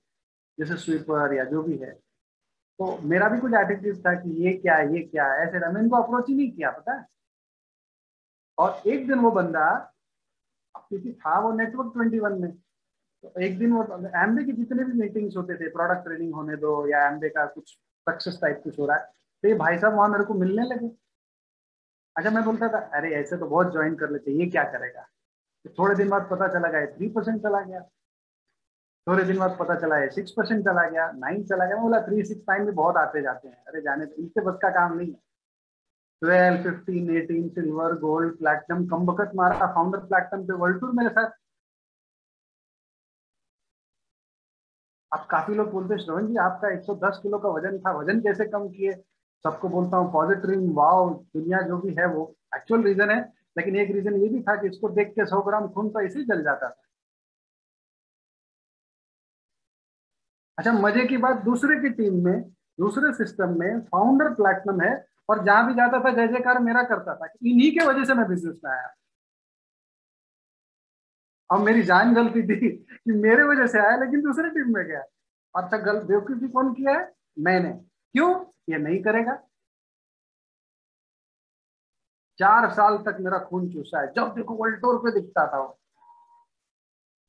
S2: जैसे स्वीपर या जो भी है, तो मेरा भी कुछ एटीट्यूड था कि ये क्या है, ये क्या है, ऐसे मैंने इनको अप्रोच ही नहीं किया, पता है। और एक दिन वो बंदा, क्योंकि था वो नेटवर्क 21 में, तो एक दिन वो एमबे की जितने भी मीटिंग्स होते थे, प्रोडक्ट ट्रेनिंग होने दो या एमबे का कुछ सक्सेस टाइप कुछ हो रहा है, तो ये भाई साहब वहां मेरे को मिलने लगे। अच्छा, मैं बोलता था अरे ऐसे तो बहुत ज्वाइन कर लेते, ये क्या करेगा? तो थोड़े दिन बाद पता चला गया 3% चला गया, थोड़े दिन बाद पता चला है 6% चला गया, 9 चला गया। मैं बोला 3-6 9 भी बहुत आते जाते हैं, अरे जाने तो, इनसे बस का काम नहीं है। 12, 15, 18 सिल्वर, गोल्ड, प्लैटिनम, कम बखत मारा फाउंडर प्लैटिनम पे वर्ल्ड टूर मेरे साथ। अब काफी लोग बोलते हैं श्रवण जी आपका 110 किलो का वजन था, वजन कैसे कम किए? सबको बोलता हूँ पॉजिटिव, वाओ दुनिया जो भी है वो एक्चुअल रीजन है, लेकिन एक रीजन ये भी था कि इसको देख के 100 ग्राम खून तो ऐसे ही जल जाता था। अच्छा मजे की बात, दूसरे की टीम में, दूसरे सिस्टम में फाउंडर प्लैटिनम है, और जहां भी जाता था जय जयकार मेरा करता था, इन्हीं के वजह से मैं बिजनेस में आया। अब मेरी जान गलती थी कि मेरे वजह से आया, लेकिन दूसरे टीम में गया। अच्छा गलत बेवकूफी कौन किया है? मैंने। क्यों? ये नहीं करेगा। 4 साल तक मेरा खून चूसा है, जब देखो वर्ल्ड टूर पे दिखता था वो।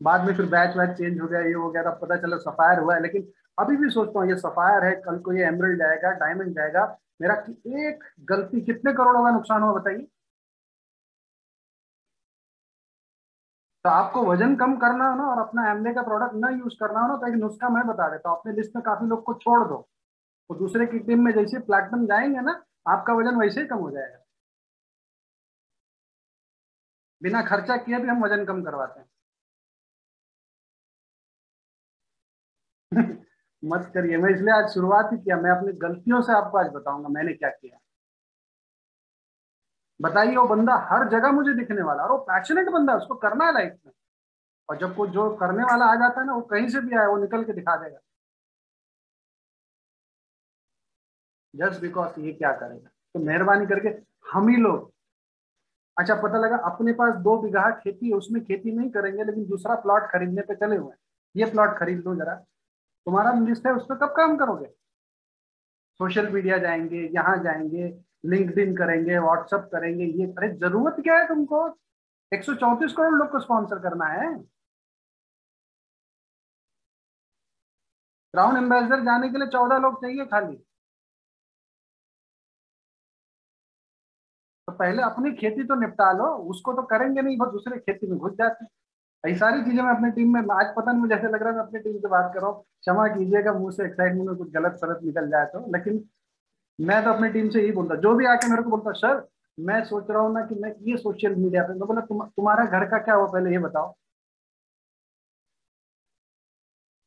S2: बाद में फिर बैच वैच चेंज हो गया, ये हो गया, तब पता चला सफायर हुआ है, लेकिन अभी भी सोचता हूँ ये सफायर है, कल को ये एमरल्ड जाएगा, डायमंड जाएगा। मेरा एक गलती कितने करोड़ों का नुकसान हुआ बताइए। तो आपको वजन कम करना हो ना, और अपना एमले का प्रोडक्ट ना यूज करना हो ना, तो एक नुस्खा मैं बता देता हूँ। अपने लिस्ट में काफी लोग को छोड़ दो, तो दूसरे की टीम में जैसे प्लैटिनम जाएंगे ना, आपका वजन वैसे ही कम हो जाएगा। बिना खर्चा किए भी हम वजन कम करवाते हैं। मत करिए, मैं इसलिए आज शुरुआत ही किया। मैं अपनी गलतियों से आपको आज बताऊंगा मैंने क्या किया। बताइए, वो बंदा हर जगह मुझे दिखने वाला, और वो पैशनेट बंदा है, उसको करना है लाइफ में। और जब कोई जो करने वाला आ जाता है ना, वो कहीं से भी आए वो निकल के दिखा देगा, जस्ट बिकॉज ये क्या करेगा। तो मेहरबानी करके हम ही लोग, अच्छा पता लगा अपने पास 2 बीघा खेती है, उसमें खेती नहीं करेंगे, लेकिन दूसरा प्लॉट खरीदने पे चले हुए हैं, ये प्लॉट खरीद लो जरा, तुम्हारा लिस्ट है उस पर कब काम करोगे? सोशल मीडिया जाएंगे, यहाँ जाएंगे, लिंक्डइन करेंगे, व्हाट्सअप करेंगे, ये अरे जरूरत क्या है तुमको? 134 करोड़ लोग को स्पॉन्सर करना है। क्राउन एम्बेसडर जाने के लिए 14 लोग चाहिए खाली। तो पहले अपनी खेती तो निपटा लो, उसको तो करेंगे नहीं, बस दूसरे खेती में घुस जाते हैं। ये सारी चीजें मैं अपनी टीम में, आज पता नहीं मुझे ऐसे लग रहा है मैं अपनी टीम से बात कर रहा हूँ, क्षमा कीजिएगा मुंह से एक्साइटमेंट में कुछ गलत सलत निकल जाए तो, लेकिन मैं तो अपनी टीम से यही बोलता, जो भी आके मेरे को बोलता सर मैं सोच रहा हूँ ना कि मैं ये सोशल मीडिया पे, मैं बोला तुम्हारा घर का क्या हुआ पहले ये बताओ।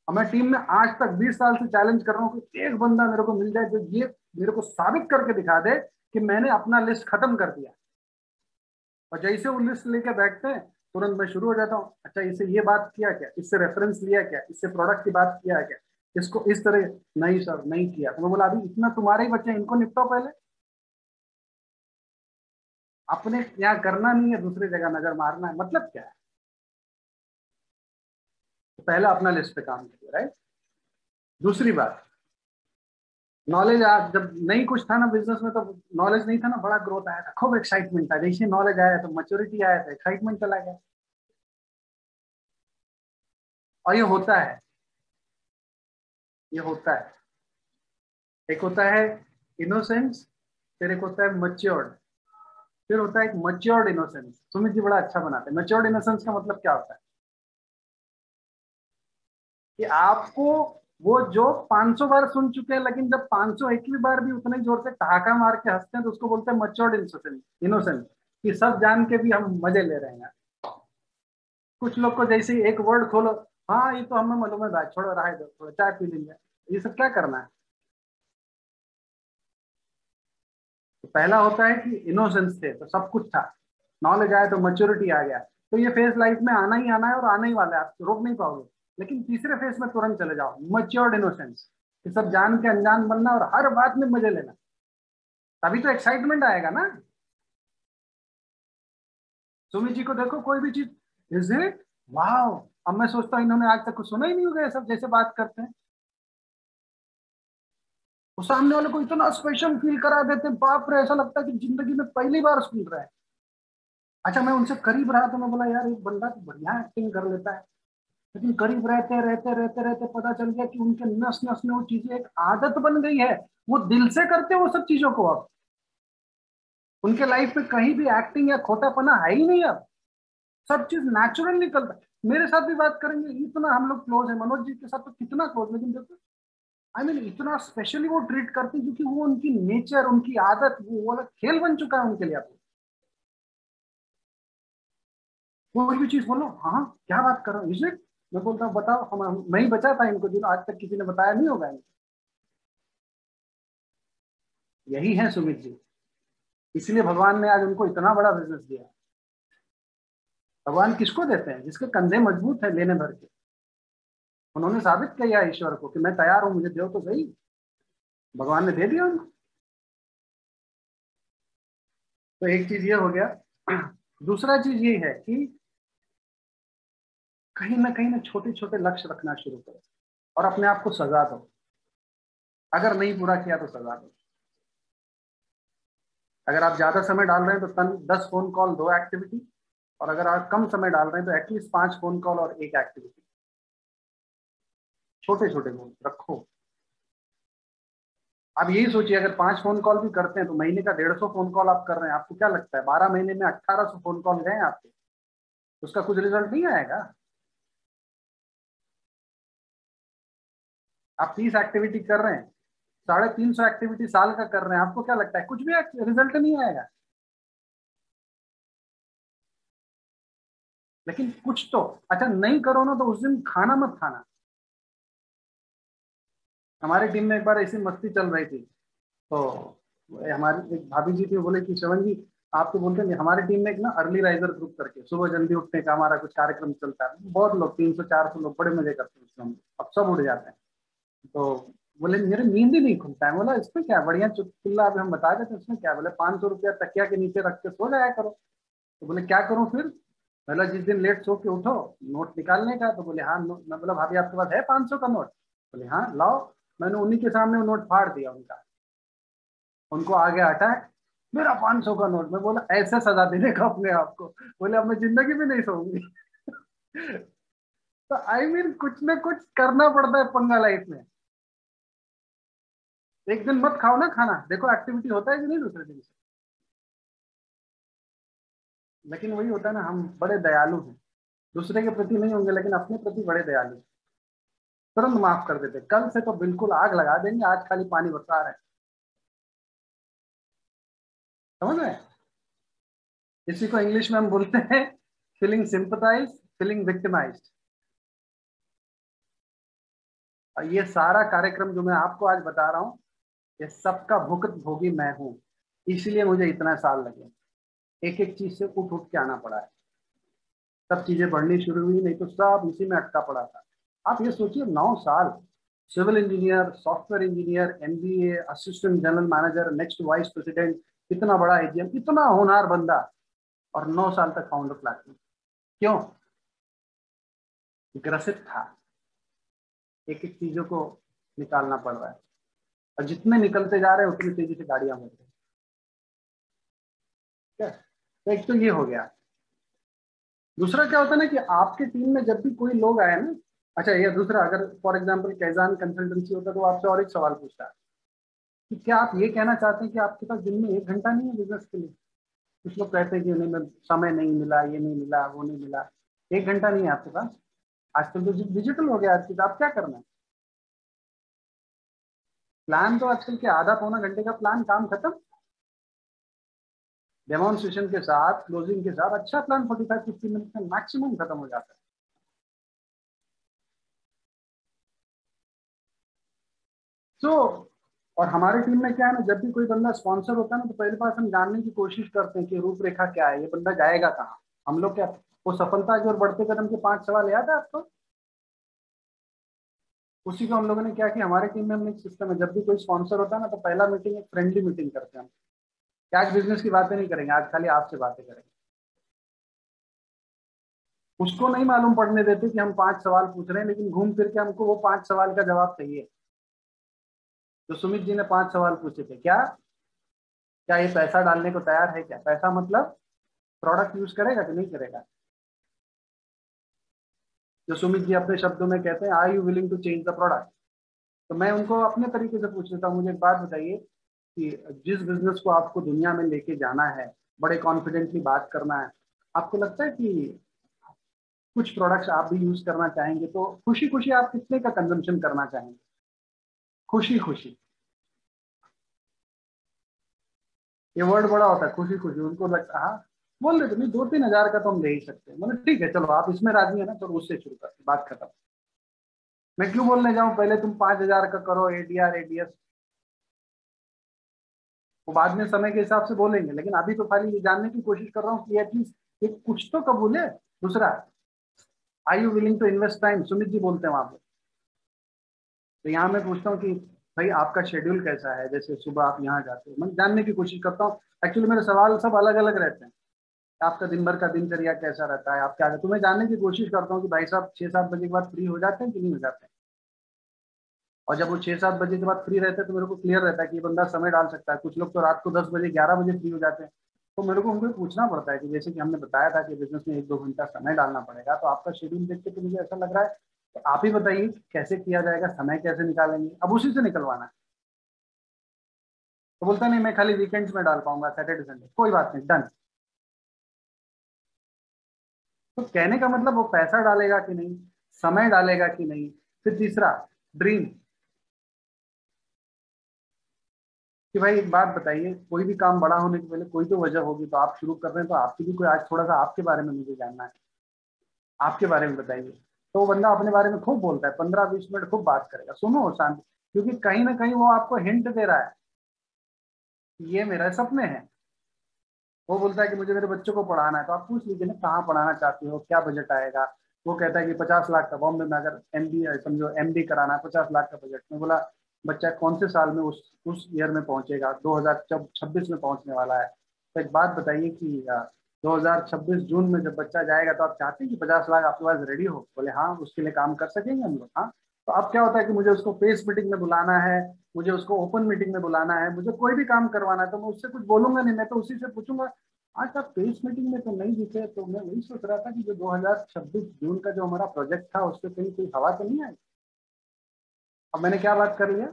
S2: और मैं टीम में आज तक 20 साल से चैलेंज कर रहा हूँ कि एक बंदा मेरे को मिल जाए जो ये मेरे को साबित करके दिखा दे कि मैंने अपना लिस्ट खत्म कर दिया। और जैसे वो लिस्ट लेके बैठते हैं, तुरंत मैं शुरू हो जाता हूँ, अच्छा इससे ये बात किया क्या, इससे रेफरेंस लिया क्या, इससे प्रोडक्ट की बात किया क्या, इसको इस तरह, नहीं सर नहीं किया। तो मैं बोला अभी इतना तुम्हारे ही बच्चे, इनको निपटाओ पहले। अपने यहाँ करना नहीं है, दूसरी जगह नजर मारना है, मतलब क्या है? तो पहले अपना लिस्ट पे काम करिए, राइट। दूसरी बात, नॉलेज, आज जब नहीं कुछ था ना बिजनेस में, तो नॉलेज नहीं था ना, बड़ा ग्रोथ आया था, खूब एक्साइटमेंट था, जैसे नॉलेज आया तो मैच्योरिटी आया था, एक्साइटमेंट चला गया। और ये होता है, ये होता है। एक होता है इनोसेंस, फिर एक होता है मच्योर्ड, फिर होता है एक मच्योर्ड इनोसेंस। सुमित जी बड़ा अच्छा बनाते हैं। मच्योर्ड इनोसेंस का मतलब क्या होता है कि आपको वो जो 500 बार सुन चुके हैं, लेकिन जब 501वीं बार भी उतने जोर से ठहाका मार के हंसते हैं, तो उसको बोलते हैं मच्योर्ड इनोसेंस। इनोसेंस कि सब जान के भी हम मजे ले रहे हैं। कुछ लोग को जैसे ही एक वर्ड खोलो, हाँ ये तो हमें मालूम है भाई, छोड़ो रहा दो, थोड़ा चाय पी लेंगे, ये सब क्या करना है। तो पहला होता है कि इनोसेंस थे तो सब कुछ था, नॉलेज आया तो मैच्योरिटी आ गया, तो ये फेज लाइफ में आना ही आना है और आना ही वाला है, आप रोक नहीं पाओगे। लेकिन तीसरे फेज में तुरंत चले जाओ, मैच्योर्ड इनोसेंस, कि सब जान के अनजान बनना और हर बात में मजे लेना, तभी तो एक्साइटमेंट आएगा ना। सुमित जी को देखो, कोई भी चीज, इज इट, वाओ। अब मैं सोचता हूँ इन्होंने आज तक कुछ सुना ही नहीं होगा, ये सब जैसे बात करते हैं, वो सामने वाले को इतना स्पेशल फील करा देते हैं, बाप रे, ऐसा लगता है कि जिंदगी में पहली बार सुन रहे हैं। अच्छा मैं उनसे करीब रहा तो मैं बोला यार एक बंदा तो बढ़िया एक्टिंग कर लेता है, लेकिन करीब रहते रहते रहते रहते पता चल गया कि उनके नस नस में वो चीजें एक आदत बन गई है, वो दिल से करते हैं वो सब चीजों को। अब उनके लाइफ में कहीं भी एक्टिंग या खोटापना है ही नहीं, अब सब चीज नेचुरल निकलता है। मेरे साथ भी बात करेंगे, इतना हम लोग क्लोज है, मनोज जी के साथ तो कितना क्लोज, लेकिन देखो आई मीन इतना स्पेशली वो ट्रीट करते हैं, क्योंकि वो उनकी नेचर, उनकी आदत, वो वाला खेल बन चुका है उनके लिए। अब कोई भी चीज बोलो, हाँ क्या बात कर रहा हूँ, इसे मैं बोलता हूँ बताओ, मैं ही बचा था इनको, जो आज तक किसी ने बताया नहीं होगा इनको। यही है सुमित जी, इसलिए भगवान ने आज उनको इतना बड़ा बिजनेस दिया। भगवान किसको देते हैं? जिसके कंधे मजबूत है लेने भर के। उन्होंने साबित किया ईश्वर को कि मैं तैयार हूं, मुझे दो तो सही। भगवान ने दे दिया उनको। तो एक चीज ये हो गया। दूसरा चीज ये है कि कहीं ना छोटे छोटे लक्ष्य रखना शुरू करो और अपने आप को सजा दो। अगर नहीं पूरा किया तो सजा दो। अगर आप ज्यादा समय डाल रहे हैं तो 10 फोन कॉल 2 एक्टिविटी, और अगर आप कम समय डाल रहे हैं तो एटलीस्ट 5 फोन कॉल और 1 एक्टिविटी। छोटे छोटे गोल रखो। आप यही सोचिए, अगर 5 फोन कॉल भी करते हैं तो महीने का 150 फोन कॉल आप कर रहे हैं। आपको क्या लगता है 12 महीने में 1800 फोन कॉल गए आपके? उसका कुछ रिजल्ट नहीं आएगा? आप 30 एक्टिविटी कर रहे हैं, 350 एक्टिविटी साल का कर रहे हैं, आपको क्या लगता है कुछ भी रिजल्ट नहीं आएगा? लेकिन कुछ तो। अच्छा नहीं करो ना तो उस दिन खाना मत खाना। हमारी टीम में एक बार ऐसी मस्ती चल रही थी, तो हमारी एक भाभी जी थी, बोले कि श्रवण जी आप तो बोलते हैं। हमारी टीम में एक ना अर्ली राइजर ग्रुप करके सुबह जल्दी उठने का हमारा कुछ कार्यक्रम चलता है। बहुत लोग 300-400 लोग बड़े मजे करते हैं उसमें। हम अब सब उड़ जाते हैं। तो बोले मेरे नींद ही नहीं खुलता है। बोला इसमें क्या बढ़िया चुटकुल्ला अभी हम बता देते हैं, इसमें क्या? बोले 500 रुपया तकिया के नीचे रख के सो जाया करो। तो बोले क्या करूं फिर? बोला जिस दिन लेट सो के उठो नोट निकालने का। तो बोले हाँ मैं बोला भाभी आपके पास है 500 का नोट? बोले हाँ लाओ। मैंने उन्हीं के सामने वो नोट फाड़ दिया उनका। उनको आ गया अटैक, मेरा 500 का नोट। मैं बोला ऐसे सजा देने का अपने आप को? बोले अब मैं जिंदगी में नहीं सोऊंगी। तो आई मीन कुछ ना कुछ करना पड़ता है पंगा लाइफ में। एक दिन मत खाओ ना खाना, देखो एक्टिविटी होता है कि नहीं दूसरे दिन से। लेकिन वही होता है ना, हम बड़े दयालु हैं। दूसरे के प्रति नहीं होंगे लेकिन अपने प्रति बड़े दयालु। तुरंत माफ कर देते। कल से तो बिल्कुल आग लगा देंगे, आज खाली पानी बरसा रहे हैं। समझ रहे हैं? इसी को इंग्लिश में हम बोलते हैं फीलिंग सिंपथाइज, फीलिंग विक्टिमाइज्ड। और ये सारा कार्यक्रम जो मैं आपको आज बता रहा हूँ, ये सबका भुगत भोगी मैं हूँ। इसलिए मुझे इतना साल लगे। एक एक चीज से उठ उठ के आना पड़ा है। सब चीजें बढ़नी शुरू हुई, नहीं तो सब इसी में अटका पड़ा था। आप ये सोचिए 9 साल civil engineer, software engineer, MBA, assistant general manager, next vice president, इतना बड़ा एजीएम, इतना होनहार बंदा, और 9 साल तक फाउंडर प्लेटफॉर्म। क्यों? ग्रसित था। एक एक चीजों को निकालना पड़ रहा है, और जितने निकलते जा रहे हैं उतनी तेजी से गाड़ियां बढ़ रही है। तो एक तो ये हो गया। दूसरा क्या होता है ना कि आपके टीम में जब भी कोई लोग आए ना, अच्छा ये दूसरा, अगर फॉर एग्जांपल कैजान कंसल्टेंसी होता तो आपसे और एक सवाल पूछता है कि क्या आप ये कहना चाहते हैं कि आपके पास दिन में 1 घंटा नहीं है बिजनेस के लिए? कुछ लोग कहते हैं कि नहीं, मैं समय नहीं मिला, ये नहीं मिला, वो नहीं मिला। 1 घंटा नहीं है आपके पास? आजकल तो डिजिटल हो गया आज की, तो आप क्या करना है? प्लान तो आजकल के आधा पौना घंटे का प्लान, काम खत्म। डेमोन्स्ट्रेशन के साथ, क्लोजिंग के साथ अच्छा प्लान 45-50 मिनट में मैक्सिमम खत्म हो जाता है। तो और हमारे टीम में क्या है ना, जब भी कोई बंदा स्पॉन्सर होता है ना, तो पहले पास हम जानने की कोशिश करते हैं कि रूपरेखा क्या है, ये बंदा जाएगा कहाँ। हम लोग क्या, वो सफलता की ओर बढ़ते कदम के 5 सवाल याद है आपको? उसी को हम लोगों ने क्या किया, हमारे टीम में हमने एक सिस्टम है, जब भी कोई स्पॉन्सर होता है ना तो पहला मीटिंग एक फ्रेंडली मीटिंग करते हैं हम। कैश बिजनेस की बातें नहीं करेंगे आज, खाली आपसे बातें करेंगे। उसको नहीं मालूम पड़ने देते कि हम 5 सवाल पूछ रहे हैं, लेकिन घूम फिर के हमको वो 5 सवाल का जवाब चाहिए। तो सुमित जी ने 5 सवाल पूछे थे। क्या क्या ये पैसा डालने को तैयार है? क्या पैसा मतलब प्रोडक्ट यूज करेगा कि नहीं करेगा? जो सुमित जी अपने शब्दों में कहते हैं, are you willing to change the product? तो मैं उनको अपने तरीके से पूछ लेता हूँ, मुझे एक बात बताइए कि जिस बिजनेस को आपको दुनिया में लेके जाना है, बड़े कॉन्फिडेंटली बात करना है, आपको लगता है कि कुछ प्रोडक्ट्स आप भी यूज करना चाहेंगे तो खुशी खुशी आप कितने का कंजम्पशन करना चाहेंगे? खुशी खुशी, ये वर्ड बड़ा होता है, खुशी खुशी। उनको लगता हाँ, बोल रहे थे नहीं 2-3 हजार का तो हम ले ही सकते हैं। मतलब ठीक है चलो आप इसमें राजी है ना, तो उससे शुरू करते, बात खत्म। मैं क्यों बोलने जाऊं, पहले तुम 5,000 का करो एडीआर एडीएस। वो बाद में समय के हिसाब से बोलेंगे, लेकिन अभी तो खाली ये जानने की कोशिश कर रहा हूँ कि एटलीस्ट ये कुछ तो कबूल है। दूसरा, I you willing to invest time, Sumit ji बोलते हैं वहां पे। तो यहाँ मैं पूछता हूँ कि भाई आपका शेड्यूल कैसा है, जैसे सुबह आप यहाँ जाते हो, मैं जानने की कोशिश करता हूँ। एक्चुअली मेरे सवाल सब अलग अलग रहते हैं। आपका दिन भर का दिनचर्या कैसा रहता है, आप क्या, तो मैं जानने की कोशिश करता हूँ कि भाई साहब 6-7 बजे के बाद फ्री हो जाते हैं कि नहीं हो जाते हैं। और जब वो 6-7 बजे के बाद फ्री रहते हैं तो मेरे को क्लियर रहता है कि ये बंदा समय डाल सकता है। कुछ लोग तो रात को 10 बजे 11 बजे फ्री हो जाते हैं। तो मेरे को उनको पूछना पड़ता है कि जैसे कि हमने बताया था कि बिजनेस में 1-2 घंटा समय डालना पड़ेगा, तो आपका शेड्यूल देख के तो मुझे ऐसा लग रहा है, तो आप ही बताइए कैसे किया जाएगा, समय कैसे निकालेंगे, अब उसी से निकलवाना है। तो बोलता नहीं मैं खाली वीकेंड्स में डाल पाऊंगा, सैटरडे संडे, कोई बात नहीं, डन। तो कहने का मतलब वो पैसा डालेगा कि नहीं, समय डालेगा कि नहीं। फिर तीसरा, ड्रीम, कि भाई एक बात बताइए, कोई भी काम बड़ा होने के पहले कोई तो वजह होगी, तो आप शुरू कर रहे हैं तो आपकी भी कोई, आज थोड़ा सा आपके बारे में मुझे जानना है, आपके बारे में बताइए। तो वो बंदा अपने बारे में खूब बोलता है, 15-20 मिनट खूब बात करेगा, सुनो शांति, क्योंकि कहीं ना कहीं वो आपको हिंट दे रहा है कि ये मेरा सपने हैं। वो बोलता है कि मुझे मेरे बच्चों को पढ़ाना है, तो आप पूछ लीजिए ना कहाँ पढ़ाना चाहते हो, क्या बजट आएगा। वो कहता है कि 50 लाख का, बॉम्बे में अगर एमबी समझो एमडी कराना है, 50 लाख का बजट। में बोला बच्चा कौन से साल में उस ईयर में पहुंचेगा, 2026 में पहुंचने वाला है। तो एक बात बताइए कि 2026 जून में जब बच्चा जाएगा तो आप चाहते हैं कि 50 लाख आपके पास रेडी हो। बोले हाँ, उसके लिए काम कर सकेंगे हम लोग। हाँ, तो अब क्या होता है कि मुझे उसको फेस मीटिंग में बुलाना है, मुझे उसको ओपन मीटिंग में बुलाना है, मुझे कोई भी काम करवाना है, तो मैं उससे कुछ बोलूंगा नहीं, मैं तो उसी से पूछूंगा आज आप फेस मीटिंग में तो नहीं दिखे। तो मैं वही सोच रहा था कि जो 2026 जून का जो हमारा प्रोजेक्ट था उस पर कहीं कोई हवा तो नहीं आई। अब मैंने क्या बात कर लिया,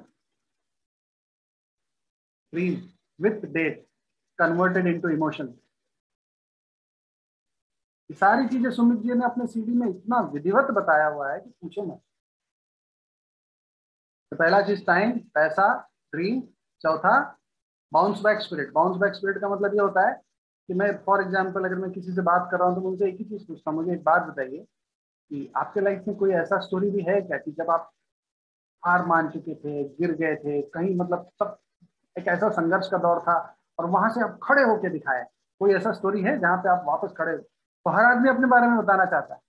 S2: dream with date converted into emotion. सारी चीजें सुमित जी ने अपने सीडी में इतना विधिवत बताया हुआ है कि पूछो मत। तो पहला चीज टाइम, पैसा, ड्रीम। चौथा, bounce back spirit. Bounce back spirit का मतलब ये होता है कि मैं फॉर एग्जाम्पल अगर मैं किसी से बात कर रहा हूँ तो मैं उनसे एक ही चीज पूछता हूँ, मुझे एक बात बताइए कि आपके लाइफ में कोई ऐसा स्टोरी भी है क्या कि जब आप हार मान चुके थे, गिर गए थे कहीं, मतलब सब एक ऐसा संघर्ष का दौर था और वहां से आप खड़े होके दिखाए, कोई ऐसा स्टोरी है जहां पे आप वापस खड़े हो। तो हर आदमी अपने बारे में बताना चाहता है,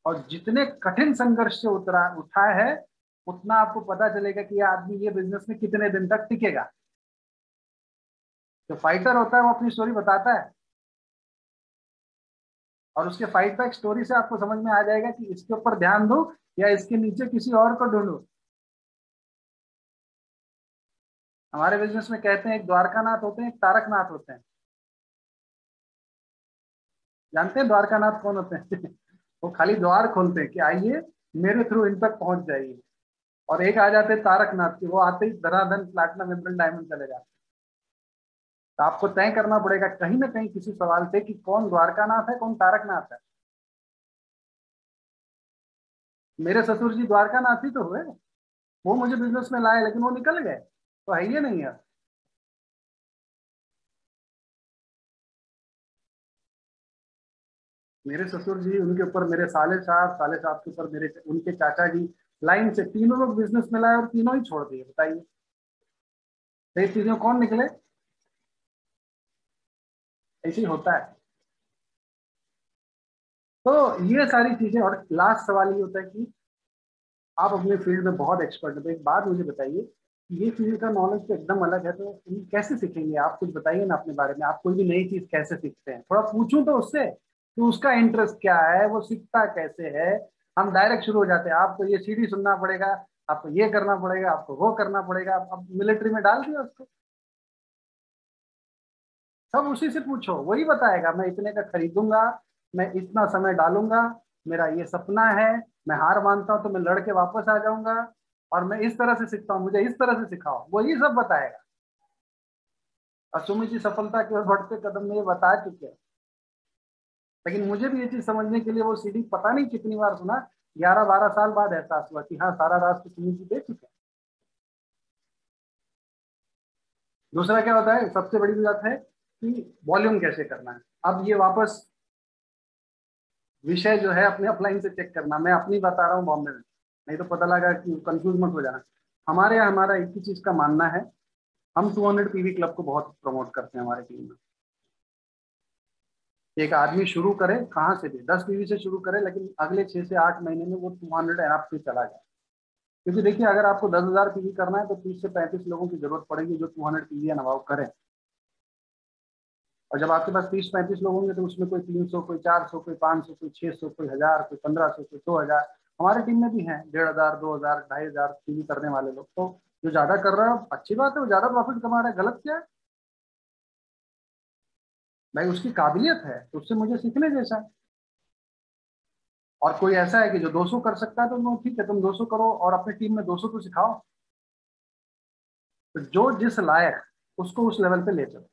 S2: और जितने कठिन संघर्ष से उठा है उतना आपको पता चलेगा कि ये आदमी ये बिजनेस में कितने दिन तक टिकेगा। जो फाइटर होता है वो अपनी स्टोरी बताता है, और उसके फाइट बैक स्टोरी से आपको समझ में आ जाएगा कि इसके ऊपर ध्यान दो या इसके नीचे किसी और को ढूंढो। हमारे बिजनेस में कहते हैं एक द्वारकानाथ होते हैं, एक तारकनाथ होते हैं। जानते हैं द्वारकानाथ कौन होते हैं? वो खाली द्वार खोलते हैं कि आइए मेरे थ्रू इन तक पहुंच जाइए। और एक आ जाते हैं तारकनाथ की, वो आते ही धनाधन प्लैटिनम एमरल्ड डायमंड चले जाते हैं। तो आपको तय करना पड़ेगा कहीं ना कहीं किसी सवाल से कि कौन द्वारकानाथ है, कौन तारकनाथ है। मेरे ससुर जी द्वारकानाथ ही तो हुए, वो मुझे बिजनेस में लाए लेकिन वो निकल गए, तो है ये नहीं है। मेरे ससुर जी, उनके ऊपर मेरे साले साहब के ऊपर मेरे उनके चाचा जी, लाइन से तीनों लोग बिजनेस में लाए और तीनों ही छोड़ दिए। बताइए तो ये तीनों कौन निकले? ऐसे ही होता है। तो ये सारी चीजें, और लास्ट सवाल ये होता है कि आप अपने फील्ड में बहुत एक्सपर्ट हैं, तो एक बात मुझे बताइए कि ये फील्ड का नॉलेज तो एकदम अलग है, तो कैसे सीखेंगे आप? कुछ बताइए ना अपने बारे में, आप कोई भी नई चीज कैसे सीखते हैं, थोड़ा पूछूं तो उससे कि उसका इंटरेस्ट क्या है, वो सीखता कैसे है। हम डायरेक्ट शुरू हो जाते हैं, आपको ये सीडी सुनना पड़ेगा, आपको ये करना पड़ेगा, आपको वो करना पड़ेगा। अब मिलिट्री में डाल दिया उसको, सब उसी से पूछो, वही बताएगा मैं इतने का खरीदूंगा, मैं इतना समय डालूंगा, मेरा ये सपना है, मैं हार मानता हूं तो मैं लड़के वापस आ जाऊंगा, और मैं इस तरह से सीखता हूँ, मुझे इस तरह से सिखाओ, वही सब बताएगा। और सुमित जी सफलता की ओर बढ़ते कदम में ये बता चुके हैं। लेकिन मुझे भी ये चीज समझने के लिए वो सीडी पता नहीं कितनी बार सुना, 11-12 साल बाद एहसास हुआ कि हाँ सारा राज तो सुमित जी दे चुके हैं। दूसरा क्या होता है, सबसे बड़ी बात है कि वॉल्यूम कैसे करना है। अब ये वापस विषय जो है अपने अपलाइन से चेक करना, मैं अपनी बता रहा हूँ बॉम्बे में, नहीं तो पता लगा कि कंफ्यूज मत हो जाना। हमारे यहाँ हमारा एक ही चीज का मानना है हम 200 पीवी क्लब को बहुत प्रमोट करते हैं हमारी टीम में। एक आदमी शुरू करे कहाँ से भी 10 पीवी से शुरू करे, लेकिन अगले 6 से 8 महीने में वो 200 एनएफ पे चला जाए। क्योंकि देखिए अगर आपको 10,000 पीवी करना है तो 30 से 35 लोगों की जरूरत पड़ेगी जो 200 पीवी एंड अबाव करें। और जब आपके पास 30-35 लोग होंगे तो उसमें कोई 300, कोई 400, कोई 500, कोई 600, कोई 1000, कोई 1500, कोई 2000। हमारे टीम में भी हैं 1500, 2000, 2500 पीवी करने वाले लोग। तो जो ज्यादा कर रहा है अच्छी बात है, वो ज्यादा प्रॉफिट कमा रहा है, गलत क्या है भाई? उसकी काबिलियत है तो उससे मुझे सीखने जैसा है। और कोई ऐसा है कि जो 200 कर सकता है तो ठीक है, तुम 200 करो और अपनी टीम में 200 तो सिखाओ। तो जो जिस लायक उसको उस लेवल पे ले चलो।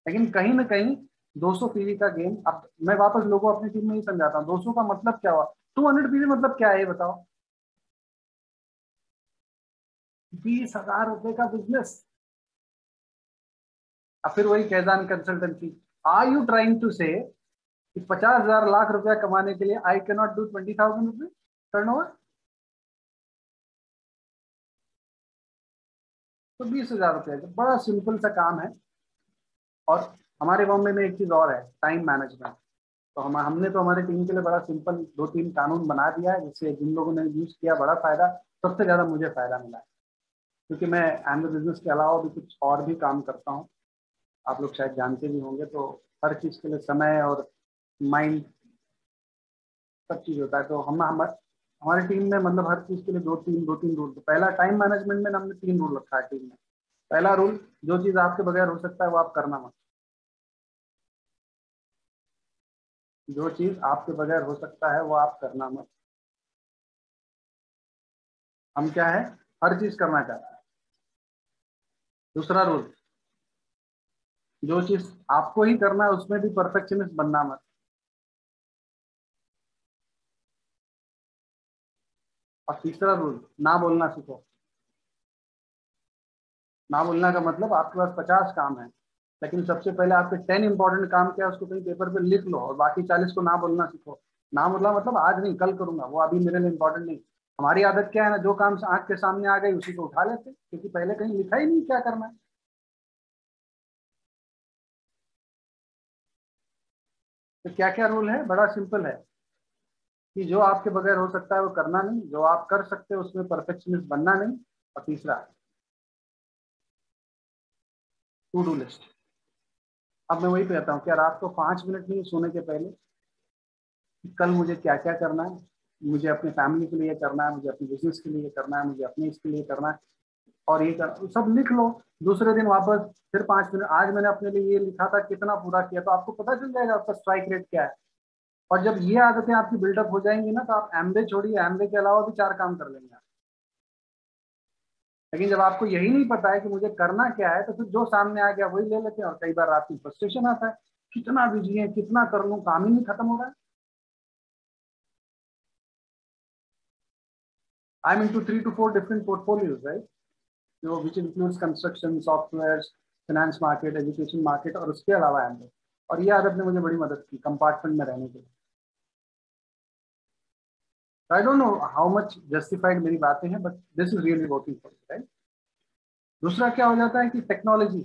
S2: लेकिन कहीं ना कहीं 200 पीवी का गेम, अब मैं वापस लोगों को अपनी टीम में ही समझाता हूँ 200 का मतलब क्या हुआ, 200 पीवी मतलब क्या है ये बताओ। 20,000 रुपए का बिजनेस। अब फिर वही Kaizen consultancy, are you trying to say कि 50,000 लाख रुपया कमाने के लिए आई कैन नॉट डू 20,000 रुपये टर्नओवर? तो 20,000 रुपये बड़ा सिंपल सा काम है। और हमारे बॉम्बे में एक चीज और है, टाइम मैनेजमेंट। तो हमने तो हमारी टीम के लिए बड़ा सिंपल 2-3 कानून बना दिया है, जिससे जिन लोगों ने यूज किया बड़ा फायदा, सबसे ज्यादा मुझे फायदा मिला है। क्योंकि मैं एंड बिजनेस के अलावा भी कुछ और भी काम करता हूँ, आप लोग शायद जानते भी होंगे। तो हर चीज के लिए समय और माइंड सब चीज होता है। तो हमारी टीम में मतलब हर चीज के लिए दो तीन रूल। तो पहला टाइम मैनेजमेंट में हमने 3 रूल रखा है टीम में। पहला रूल, जो चीज आपके बगैर हो सकता है वो आप करना मत। जो चीज आपके बगैर हो सकता है वो आप करना मत। हम क्या है, हर चीज करना चाहते हैं। दूसरा रूल, जो चीज आपको ही करना है उसमें भी परफेक्शनिस्ट बनना मत। और तीसरा रूल, ना बोलना सीखो। ना बोलना का मतलब आपके पास 50 काम है, लेकिन सबसे पहले आपके 10 इंपॉर्टेंट काम क्या है उसको कहीं पेपर पे लिख लो और बाकी 40 को ना बोलना सीखो। ना बोलना मतलब आज नहीं कल करूंगा, वो अभी मेरे लिए इंपॉर्टेंट नहीं। हमारी आदत क्या है ना, जो काम आंख के सामने आ गई उसी को उठा लेते, क्योंकि पहले कहीं लिखा ही नहीं क्या करना है। तो क्या क्या रूल है, बड़ा सिंपल है कि जो आपके बगैर हो सकता है वो करना नहीं, जो आप कर सकते हो उसमें परफेक्शनिस्ट बनना नहीं। और तीसरा, टू डू लिस्ट। अब मैं वही कहता हूँ, क्या रात को 5 मिनट नहीं सोने के पहले कि कल मुझे क्या क्या करना है, मुझे अपनी फैमिली के लिए करना है, मुझे अपने बिजनेस के लिए करना है, मुझे अपने इसके लिए करना है, और ये सब लिख लो। दूसरे दिन वापस फिर 5 मिनट, आज मैंने अपने लिए ये लिखा था, कितना पूरा किया, तो आपको पता चल जाएगा आपका स्ट्राइक रेट क्या है। और जब ये आदतें आपकी बिल्डअप हो जाएंगी ना, तो आप एमबे छोड़िए, एमबे के अलावा भी 4 काम कर लेंगे आप। लेकिन जब आपको यही नहीं पता है कि मुझे करना क्या है, तो फिर जो सामने आ गया वही ले लेते हैं। और कई बार रात में फ्रस्ट्रेशन आता है, कितना बिजी है, कितना कर लूं, काम ही नहीं खत्म हो रहा है। I'm into 3 to 4 different portfolios, right? जो which includes construction, software, finance market, education market, और उसके अलावा एमबे। और ये आदत ने मुझे बड़ी मदद की कंपार्टमेंट में रहने के लिए। I don't know how much justified मेरी बातें हैं, but this is really working for me, right? दूसरा क्या हो जाता है कि टेक्नोलॉजी,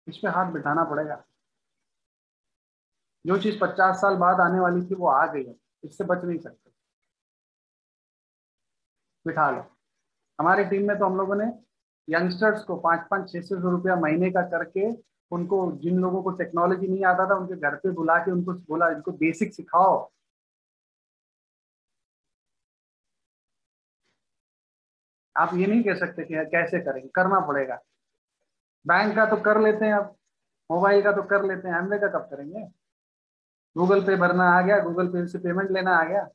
S2: इस पे हाथ बिठाना पड़ेगा। जो चीज 50 साल बाद आने वाली थी वो आ गई है, इससे बच नहीं सकते, बिठा लो। हमारी टीम में तो हम लोगों ने यंगस्टर्स को 500-600 रुपया महीने का करके, उनको, जिन लोगों को टेक्नोलॉजी नहीं आता था, उनके घर पे बुला के उनको बोला इनको बेसिक सिखाओ। आप ये नहीं कह सकते कि कैसे करेंगे, करना पड़ेगा। बैंक का तो कर लेते हैं, अब मोबाइल का तो कर लेते हैं, एमवे का कब करेंगे? गूगल पे भरना आ गया, गूगल पे से पेमेंट लेना आ गया।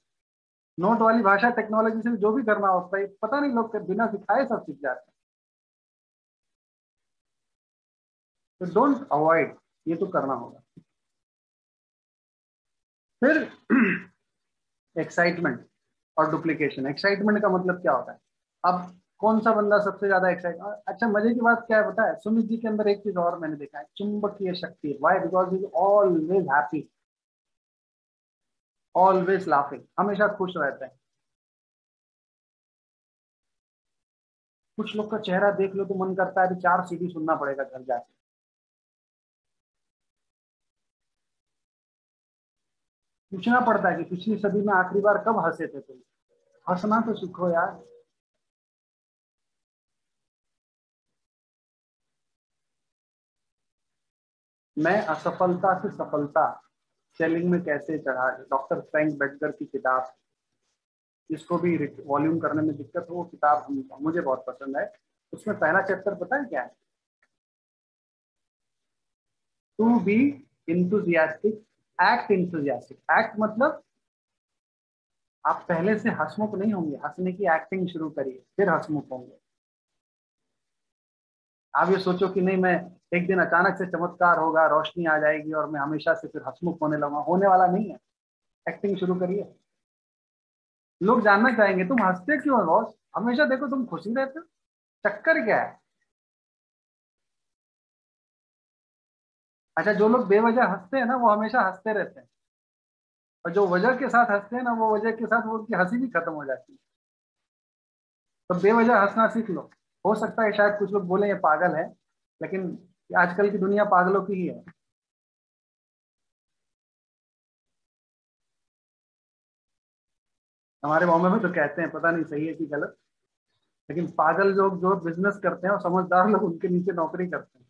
S2: नोट वाली भाषा टेक्नोलॉजी से जो भी करना होता है, पता नहीं लोग बिना सिखाए सब सीख जाते हैं। तो डोंट अवॉइड, ये तो करना होगा। फिर एक्साइटमेंट और डुप्लीकेशन। एक्साइटमेंट का मतलब क्या होता है? अब कौन सा बंदा सबसे ज्यादा एक्साइट, अच्छा मजे की बात क्या है पता है, सुमित जी के अंदर एक चीज और मैंने देखा है, चुंबकीय शक्ति। Why? Because he is always happy, always laughing, हमेशा खुश रहते हैं। कुछ लोग का चेहरा देख लो तो मन करता है कि 4 सीडी सुनना पड़ेगा घर जाके। पूछना पड़ता है कि पिछली सदी में आखिरी बार कब हंसे थे तुम। हंसना तो सीखो यार। मैं असफलता से सफलता सेलिंग में कैसे चढ़ा, डॉक्टर फ्रैंक बेटकर की किताब। जिसको भी वॉल्यूम करने में दिक्कत हो वो किताब मुझे बहुत पसंद है। उसमें पहला चैप्टर पता है क्या है? To be enthusiastic, act enthusiastic. Act मतलब आप पहले से हंसमुख नहीं होंगे, हंसने की एक्टिंग शुरू करिए फिर हंसमुख होंगे। आप ये सोचो कि नहीं मैं एक दिन अचानक से चमत्कार होगा, रोशनी आ जाएगी और मैं हमेशा से फिर हंसमुख होने लगा, होने वाला नहीं है। एक्टिंग शुरू करिए। लोग जानना चाहेंगे तुम हंसते क्यों हो बॉस, हमेशा देखो तुम खुशी रहते हो, चक्कर क्या है? अच्छा, जो लोग बेवजह हंसते हैं ना वो हमेशा हंसते रहते हैं, और जो वजह के साथ हंसते हैं ना वो वजह के साथ वो उनकी हंसी भी खत्म हो जाती है। तो बेवजह हंसना सीख लो। हो सकता है शायद कुछ लोग बोले ये पागल है, लेकिन आजकल की दुनिया पागलों की ही है। हमारे बॉम्बे में तो कहते हैं, पता नहीं सही है कि गलत, लेकिन पागल लोग जो बिजनेस करते हैं और समझदार लोग उनके नीचे नौकरी करते हैं।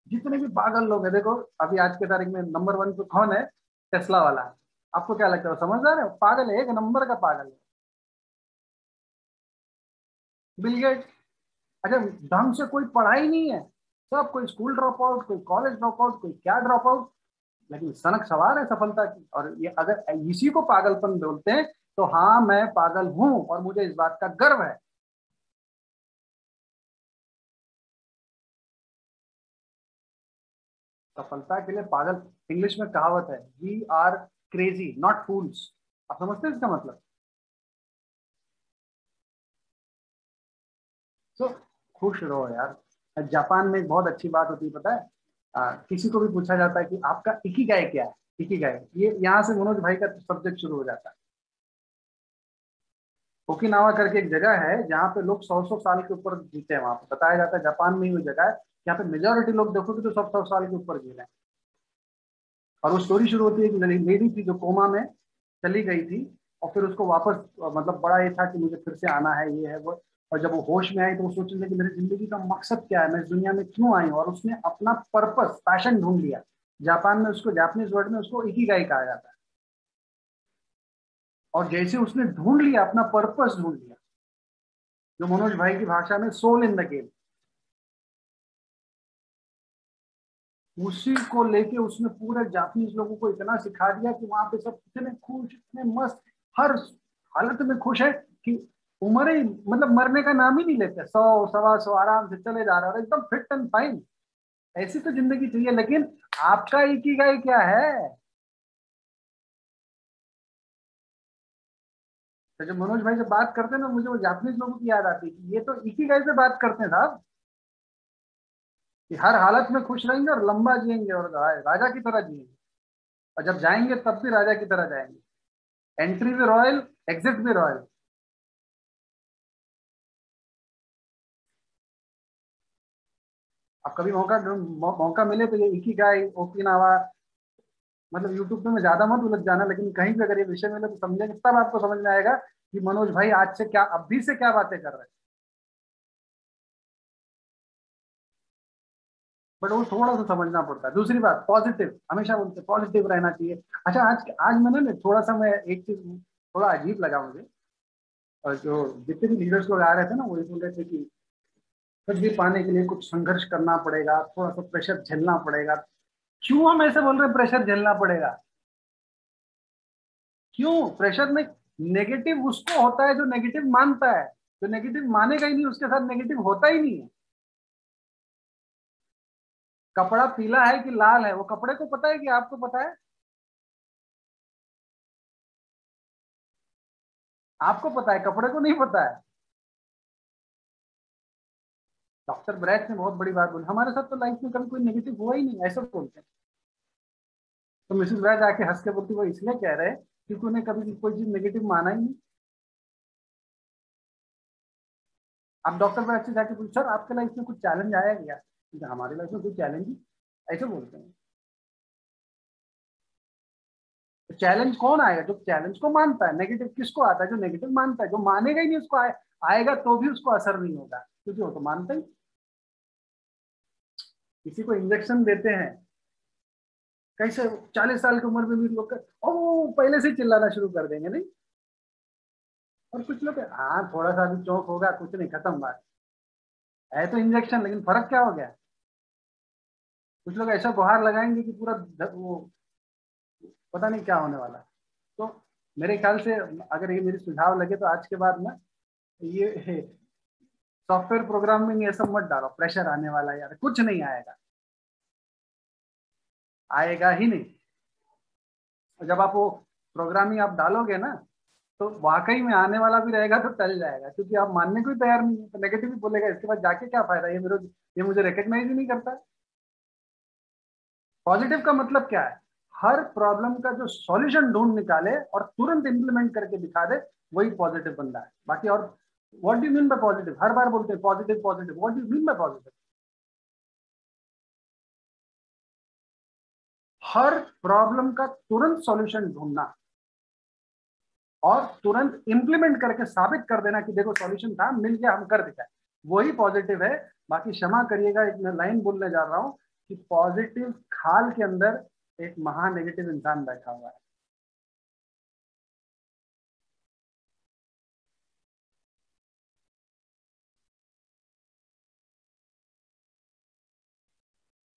S2: जितने भी पागल लोग हैं देखो, अभी आज के तारीख में नंबर 1 पे कौन है? टेस्ला वाला है। आपको क्या लगता है वो समझदार है? पागल है, एक नंबर का पागल है। Bill Gates. अच्छा, ढंग से कोई पढ़ाई नहीं है, सब कोई स्कूल ड्रॉप आउट, कोई कॉलेज ड्रॉप आउट, कोई क्या ड्रॉप आउट, लेकिन सनक सवार है सफलता की। और ये अगर इसी को पागलपन बोलते हैं तो हाँ मैं पागल हूं और मुझे इस बात का गर्व है। सफलता के लिए पागल, इंग्लिश में कहावत है, वी आर क्रेजी नॉट फूल्स। आप समझते हैं इसका मतलब? तो खुश रहो यार। जापान में एक बहुत अच्छी बात होती है पता है, किसी को भी पूछा जाता है कि आपका इकिगाई क्या है, इकिगाई, ये यहाँ से मनोज भाई का सब्जेक्ट शुरू हो जाता है। ओकिनावा करके एक जगह है जहाँ पे लोग 100-100 साल के ऊपर जीते हैं। वहां पे बताया जाता है जापान में ही वो जगह है यहाँ पे मेजोरिटी लोग देखोगे तो 100-100 साल के ऊपर जी रहे हैं। और वो स्टोरी शुरू होती है, एक लेडी थी जो कोमा में चली गई थी, और फिर उसको वापस मतलब बड़ा ये था कि मुझे फिर से आना है, ये है वो। और जब वो होश में आई तो वो सोचने लगी मेरी जिंदगी का मकसद क्या है, मैं इस दुनिया में क्यों आई हूँ, और उसने अपना पर्पस, पैशन ढूंढ लिया। जापान में उसको, जापानीज वर्ड में उसको इकिगाई कहा जाता है। और जैसे उसने ढूंढ लिया, अपना पर्पस ढूंढ लिया, जो मनोज भाई की भाषा में सोल इन द गेम, उसी को लेके उसने पूरे जापानीज लोगों को इतना सिखा दिया कि वहां पे सब इतने खुश, इतने मस्त, हर हालत में खुश है कि उम्र ही मतलब मरने का नाम ही नहीं लेते, 100, 125 आराम से चले जा रहे हैं और एकदम फिट एंड फाइन। ऐसी तो जिंदगी चाहिए। लेकिन आपका इकिगाई क्या है? तो जब मनोज भाई से बात करते हैं ना मुझे वो जापानीज लोगों की याद आती है कि ये तो इकिगाई से बात करते हैं साहब, कि हर हालत में खुश रहेंगे और लंबा जिएंगे और राजा की तरह जिएंगे, और जब जाएंगे तब भी राजा की तरह जाएंगे। एंट्री भी रॉयल, एग्जिट भी रॉयल। अब कभी मौका मिले तो ये इकिगाई, ओकिनावा, मतलब यूट्यूब पे में ज्यादा मत उलझ जाना, लेकिन कहीं भी अगर ये विषय मिले तो समझेंगे, तब आपको समझ में आएगा कि मनोज भाई आज से क्या, अभी से क्या बातें कर रहे हैं। बट वो थोड़ा सा समझना पड़ता है। दूसरी बात, पॉजिटिव, हमेशा बोलते पॉजिटिव रहना चाहिए। अच्छा, आज आज मैंने ना थोड़ा सा, मैं एक चीज थोड़ा अजीब लगा मुझे, और जो जितने भी लीडर्स लोग आ रहे थे ना वो ये बोल रहे थे कि कुछ भी पाने के लिए कुछ संघर्ष करना पड़ेगा, थोड़ा सा प्रेशर झेलना पड़ेगा। क्यों हम ऐसे बोल रहे हैं प्रेशर झेलना पड़ेगा? क्यों प्रेशर में? नेगेटिव उसको होता है जो नेगेटिव मानता है, जो नेगेटिव मानेगा ही नहीं उसके साथ नेगेटिव होता ही नहीं है। कपड़ा पीला है कि लाल है वो कपड़े को पता है कि आपको पता है? आपको पता है, कपड़े को नहीं पता है। डॉक्टर ब्रैच ने बहुत बड़ी बात बोली, हमारे साथ तो लाइफ में कभी कोई नेगेटिव हुआ ही नहीं, ऐसा बोलते हैं। तो मिसेस ब्रैच आके हंस के बोलती वो इसलिए कह रहे हैं क्योंकि उन्हें कभी कोई चीज नेगेटिव माना ही नहीं। आप डॉक्टर पे अच्छे जाके पूछ, सर आपके लाइफ में कुछ चैलेंज आया क्या? हमारे लाइफ में कोई चैलेंज ही, ऐसे बोलते हैं। तो चैलेंज कौन आएगा? जो चैलेंज को मानता है। नेगेटिव किसको आता है? जो नेगेटिव मानता है। जो मानेगा ही नहीं उसको आएगा तो भी उसको असर नहीं होगा, क्योंकि वो तो मानता ही। किसी को इंजेक्शन देते हैं, कैसे 40 साल की उम्र में भी लोग ओ पहले से चिल्लाना शुरू कर देंगे, नहीं? और कुछ लोग हाँ थोड़ा सा भी चौंक होगा, कुछ नहीं, खत्म बात है। तो इंजेक्शन, लेकिन फर्क क्या हो गया? कुछ लोग ऐसा गुहार लगाएंगे कि पूरा वो पता नहीं क्या होने वाला है। तो मेरे ख्याल से अगर ये मेरी सुझाव लगे तो आज के बाद ना ये सॉफ्टवेयर प्रोग्राम में ये सब मत डालो, प्रेशर आने वाला है यार, कुछ नहीं आएगा, आएगा ही नहीं। जब आप वो प्रोग्रामिंग आप डालोगे ना, तो वाकई में आने वाला भी रहेगा तो टल जाएगा, क्योंकि आप मानने को ही तैयार नहीं है। तो नेगेटिव ही बोलेगा, इसके बाद जाके क्या फायदा, ये मुझे रिकग्नाइज ही नहीं करता। पॉजिटिव का मतलब क्या है? हर प्रॉब्लम का जो सॉल्यूशन ढूंढ निकाले और तुरंत इंप्लीमेंट करके दिखा दे, वही पॉजिटिव बंदा है। बाकी और what do you mean by positive? हर बार बोलते हैं positive positive, what do you mean by positive? हर प्रॉब्लम का तुरंत सॉल्यूशन ढूंढना और तुरंत इंप्लीमेंट करके साबित कर देना कि देखो सॉल्यूशन था, मिल गया, हम कर दिखाए, वही पॉजिटिव है। बाकी क्षमा करिएगा, एक मैं लाइन बोलने जा रहा हूं कि पॉजिटिव खाल के अंदर एक महा नेगेटिव इंसान बैठा हुआ है।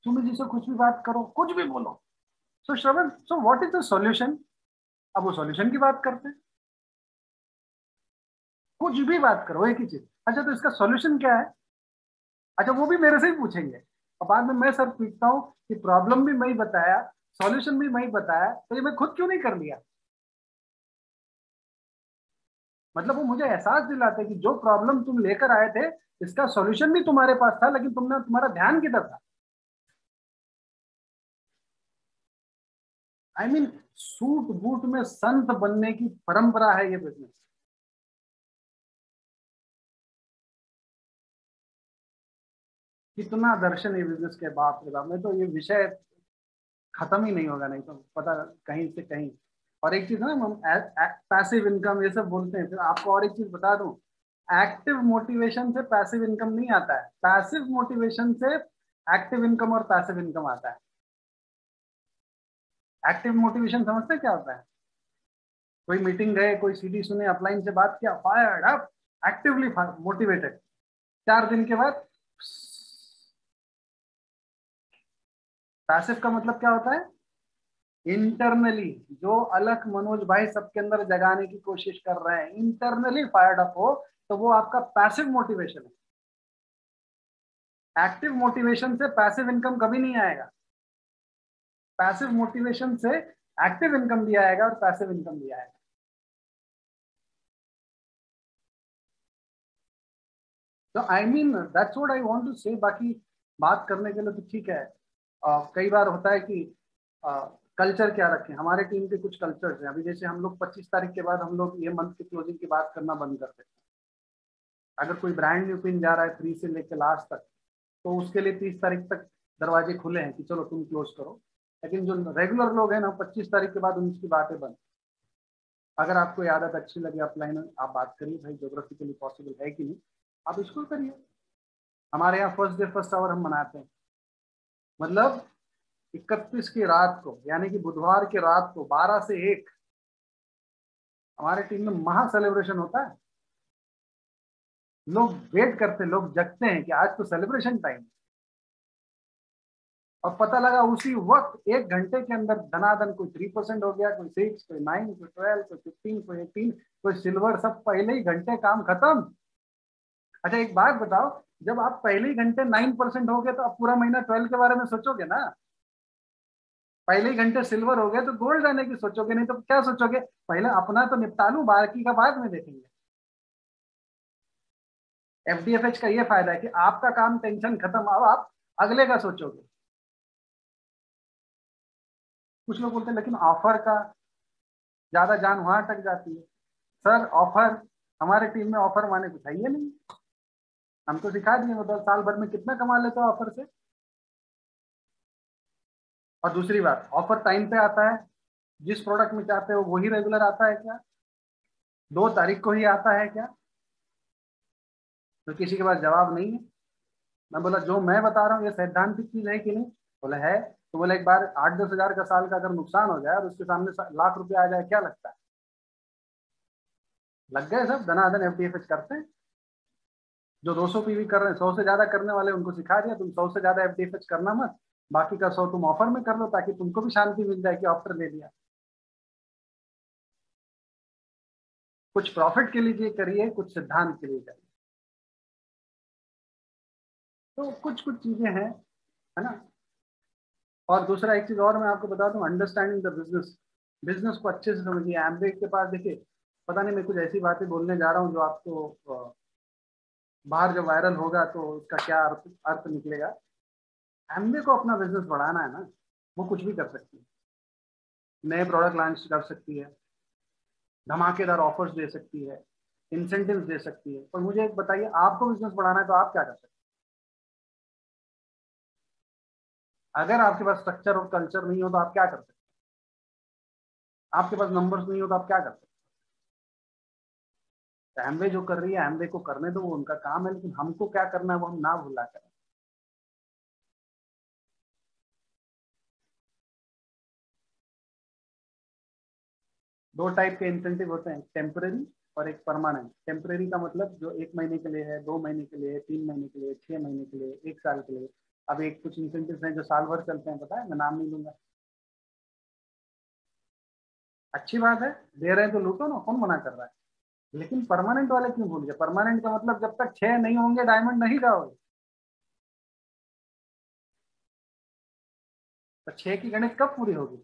S2: तुम जी से कुछ भी बात करो, कुछ भी बोलो, so Shravan, so what is the solution? अब वो सॉल्यूशन की बात करते हैं। कुछ भी बात करो, एक ही चीज, अच्छा तो इसका सॉल्यूशन क्या है? अच्छा वो भी मेरे से ही पूछेंगे, और बाद में मैं सर पूछता हूँ कि प्रॉब्लम भी मैं ही बताया, सॉल्यूशन भी मैं ही बताया, तो ये मैं खुद क्यों नहीं कर लिया? मतलब वो मुझे एहसास दिलाते कि जो प्रॉब्लम तुम लेकर आए थे, इसका सॉल्यूशन भी तुम्हारे पास था, लेकिन तुमने, तुम्हारा ध्यान किधर था? आई मीन सूट बूट में संत बनने की परंपरा है ये बिजनेस। कितना दर्शन है बिजनेस के, बाप रे बाप, मैं तो ये विषय खत्म ही नहीं होगा, नहीं तो पता कहीं से कहीं। और एक चीज ना, हम पैसिव इनकम ये सब बोलते हैं, फिर आपको और एक चीज बता दूं, एक्टिव मोटिवेशन से पैसिव इनकम नहीं आता है, पैसिव मोटिवेशन से एक्टिव इनकम और पैसिव इनकम आता है। एक्टिव मोटिवेशन समझते हैं क्या होता है? कोई मीटिंग गए, कोई सीडी सुने, अपलाइन से बात किया, फायर्ड अप, एक्टिवली मोटिवेटेड, 4 दिन के बाद। पैसिव का मतलब क्या होता है? इंटरनली जो अलग मनोज भाई सबके अंदर जगाने की कोशिश कर रहे हैं, इंटरनली फायर्ड अप हो, तो वो आपका पैसिव मोटिवेशन है। एक्टिव मोटिवेशन से पैसिव इनकम कभी नहीं आएगा, पैसिव मोटिवेशन से एक्टिव इनकम भी आएगा और पैसिव इनकम भी आएगा। तो I mean that's what I want to say. बाकी बात करने के लिए तो ठीक है, कई बार होता है कि कल्चर क्या रखें। हमारे टीम के कुछ कल्चर्स हैं, अभी जैसे हम लोग 25 तारीख के बाद हम लोग ये मंथ की क्लोजिंग की बात करना बंद कर देते हैं। अगर कोई ब्रांड न्यू पिन जा रहा है 3 से लेकर लास्ट तक, तो उसके लिए 30 तारीख तक दरवाजे खुले हैं कि चलो तुम क्लोज करो। लेकिन जो रेगुलर लोग हैं ना, 25 तारीख के बाद उनकी बातें बंद। अगर आपको ये आदत अच्छी लगी, अपलाइन आप बात करिए भाई, ज्योग्राफिकली पॉसिबल है कि नहीं, आप इसको करिए। हमारे यहाँ फर्स्ट डे फर्स्ट आवर हम मनाते हैं, मतलब 31 की रात को, यानी कि बुधवार की रात को 12 से 1 हमारे टीम में महा सेलिब्रेशन होता है। लोग वेट करते, लोग जगते हैं कि आज तो सेलिब्रेशन टाइम। और पता लगा उसी वक्त 1 घंटे के अंदर धनाधन, कोई 3% हो गया, कोई 6, कोई 9, कोई 12, कोई 15, कोई 18, कोई सिल्वर, सब पहले ही घंटे काम खत्म। अच्छा एक बात बताओ, जब आप पहले ही घंटे 9% हो गए, तो आप पूरा महीना 12 के बारे में सोचोगे ना? पहले ही घंटे सिल्वर हो गए तो गोल्ड जाने की सोचोगे, नहीं तो क्या सोचोगे, पहले अपना तो निपटा लूं, बाकी का बाद में देखेंगे। एफडीएफएच का ये फायदा है कि आपका काम टेंशन खत्म, अब आप अगले का सोचोगे। कुछ लोग बोलते हैं लेकिन ऑफर का ज्यादा जान वहां अटक जाती है। सर ऑफर, हमारे टीम में ऑफर माने कुछ है ही नहीं। हमको सिखा दिए, मतलब साल भर में कितना कमा लेते हो ऑफर से। और दूसरी बात, ऑफर टाइम पे आता है, जिस प्रोडक्ट में चाहते हो वही रेगुलर आता है क्या, 2 तारीख को ही आता है क्या? तो किसी के पास जवाब नहीं है। मैं बोला जो मैं बता रहा हूँ ये सैद्धांतिक चीज है कि नहीं? बोला है। तो बोला एक बार 8-10 हजार का साल का अगर नुकसान हो जाए और उसके सामने लाख रुपया आ जाए, क्या लगता है? लग गए सब धनाधन एफडीएफएच करते हैं। जो 200 पीवी कर रहे हैं, 100 से ज्यादा करने वाले, उनको सिखा दिया तुम 100 से ज्यादा एफडीएफएच करना मत, बाकी का 100 तुम ऑफर में कर लो, ताकि तुमको भी शांति मिल जाए कि ऑफर ले लिया। कुछ प्रॉफिट के लिए करिए, कुछ सिद्धांत के लिए करिए। तो कुछ कुछ चीजें हैं, है ना। और दूसरा एक चीज और मैं आपको बता दूं, अंडरस्टैंडिंग द बिजनेस। बिजनेस को अच्छे से समझिए। एम्बे के पास देखिए, पता नहीं मैं कुछ ऐसी बातें बोलने जा रहा हूँ जो आपको बाहर जब वायरल होगा तो उसका क्या अर्थ निकलेगा। एम्बे को अपना बिजनेस बढ़ाना है ना, वो कुछ भी कर सकती है। नए प्रोडक्ट लॉन्च कर सकती है, धमाकेदार ऑफर्स दे सकती है, इंसेंटिव्स दे सकती है। पर मुझे एक बताइए, आपको बिजनेस बढ़ाना है तो आप क्या कर सकते हैं? अगर आपके पास स्ट्रक्चर और कल्चर नहीं हो तो आप क्या कर सकते हैं? आपके पास नंबर्स नहीं हो तो आप क्या कर सकते हैं? एम्बे जो कर रही है, एम्बे को करने दो, वो उनका काम है, लेकिन हमको क्या करना है वो हम ना भूला करें। दो टाइप के इंसेंटिव होते हैं, टेम्पररी और एक परमानेंट। टेम्पररी का मतलब जो 1 महीने के लिए है, 2 महीने के लिए, 3 महीने के लिए, 6 महीने के लिए, 1 साल के लिए। अब एक कुछ इंसेंटिव हैं जो साल भर चलते हैं, पता है, मैं नाम नहीं लूंगा। अच्छी बात है, दे रहे हैं तो लूटो ना, कौन मना कर रहा है। लेकिन परमानेंट वाले क्यों भूल गए? परमानेंट का मतलब जब तक 6 नहीं होंगे डायमंड नहीं जाओगे। तो 6 की गणित कब पूरी होगी?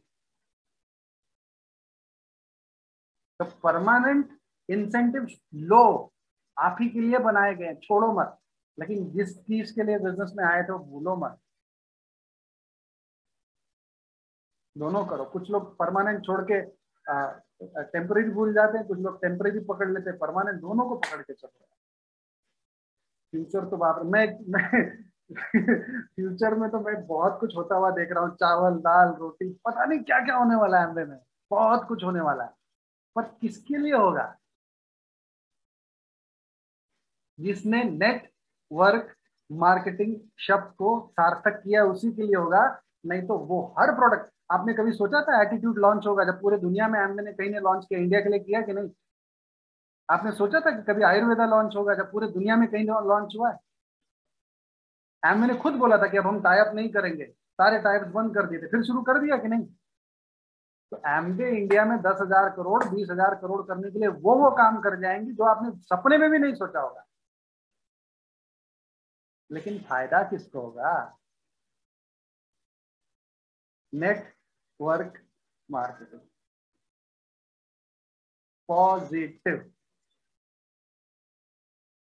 S2: तो परमानेंट इंसेंटिव लो, आप ही के लिए बनाए गए, छोड़ो मत। लेकिन जिस चीज के लिए बिजनेस में आए थे वो भूलो मत। दोनों करो। कुछ लोग परमानेंट छोड़ के टेम्परेरी भूल जाते हैं, कुछ लोग टेम्परेरी पकड़ लेते हैं, परमानेंट दोनों को पकड़ के चल रहे हैं। फ्यूचर तो बाप रे, मैं फ्यूचर में तो मैं बहुत कुछ होता हुआ देख रहा हूँ। चावल दाल रोटी, पता नहीं क्या क्या होने वाला है एमवे में। बहुत कुछ होने वाला है, पर किसके लिए होगा? जिसने नेटवर्क मार्केटिंग शब्द को सार्थक किया उसी के लिए होगा। नहीं तो वो हर प्रोडक्ट, आपने कभी सोचा था एटीट्यूड लॉन्च होगा जब पूरे दुनिया में एमवे ने कहीं ने लॉन्च किया, इंडिया के लिए किया कि नहीं? आपने सोचा था कि कभी आयुर्वेदा लॉन्च होगा जब पूरे दुनिया में कहीं लॉन्च हुआ है? एमवे ने खुद बोला था कि अब हम टाइप नहीं करेंगे, सारे टाइप्स बंद कर दिए थे, फिर शुरू कर दिया कि नहीं? तो एमवे इंडिया में 10,000 करोड़ 20,000 करोड़ करने के लिए वो काम कर जाएंगी जो आपने सपने में भी नहीं सोचा होगा। लेकिन फायदा किसको होगा? Network marketing. पॉजिटिव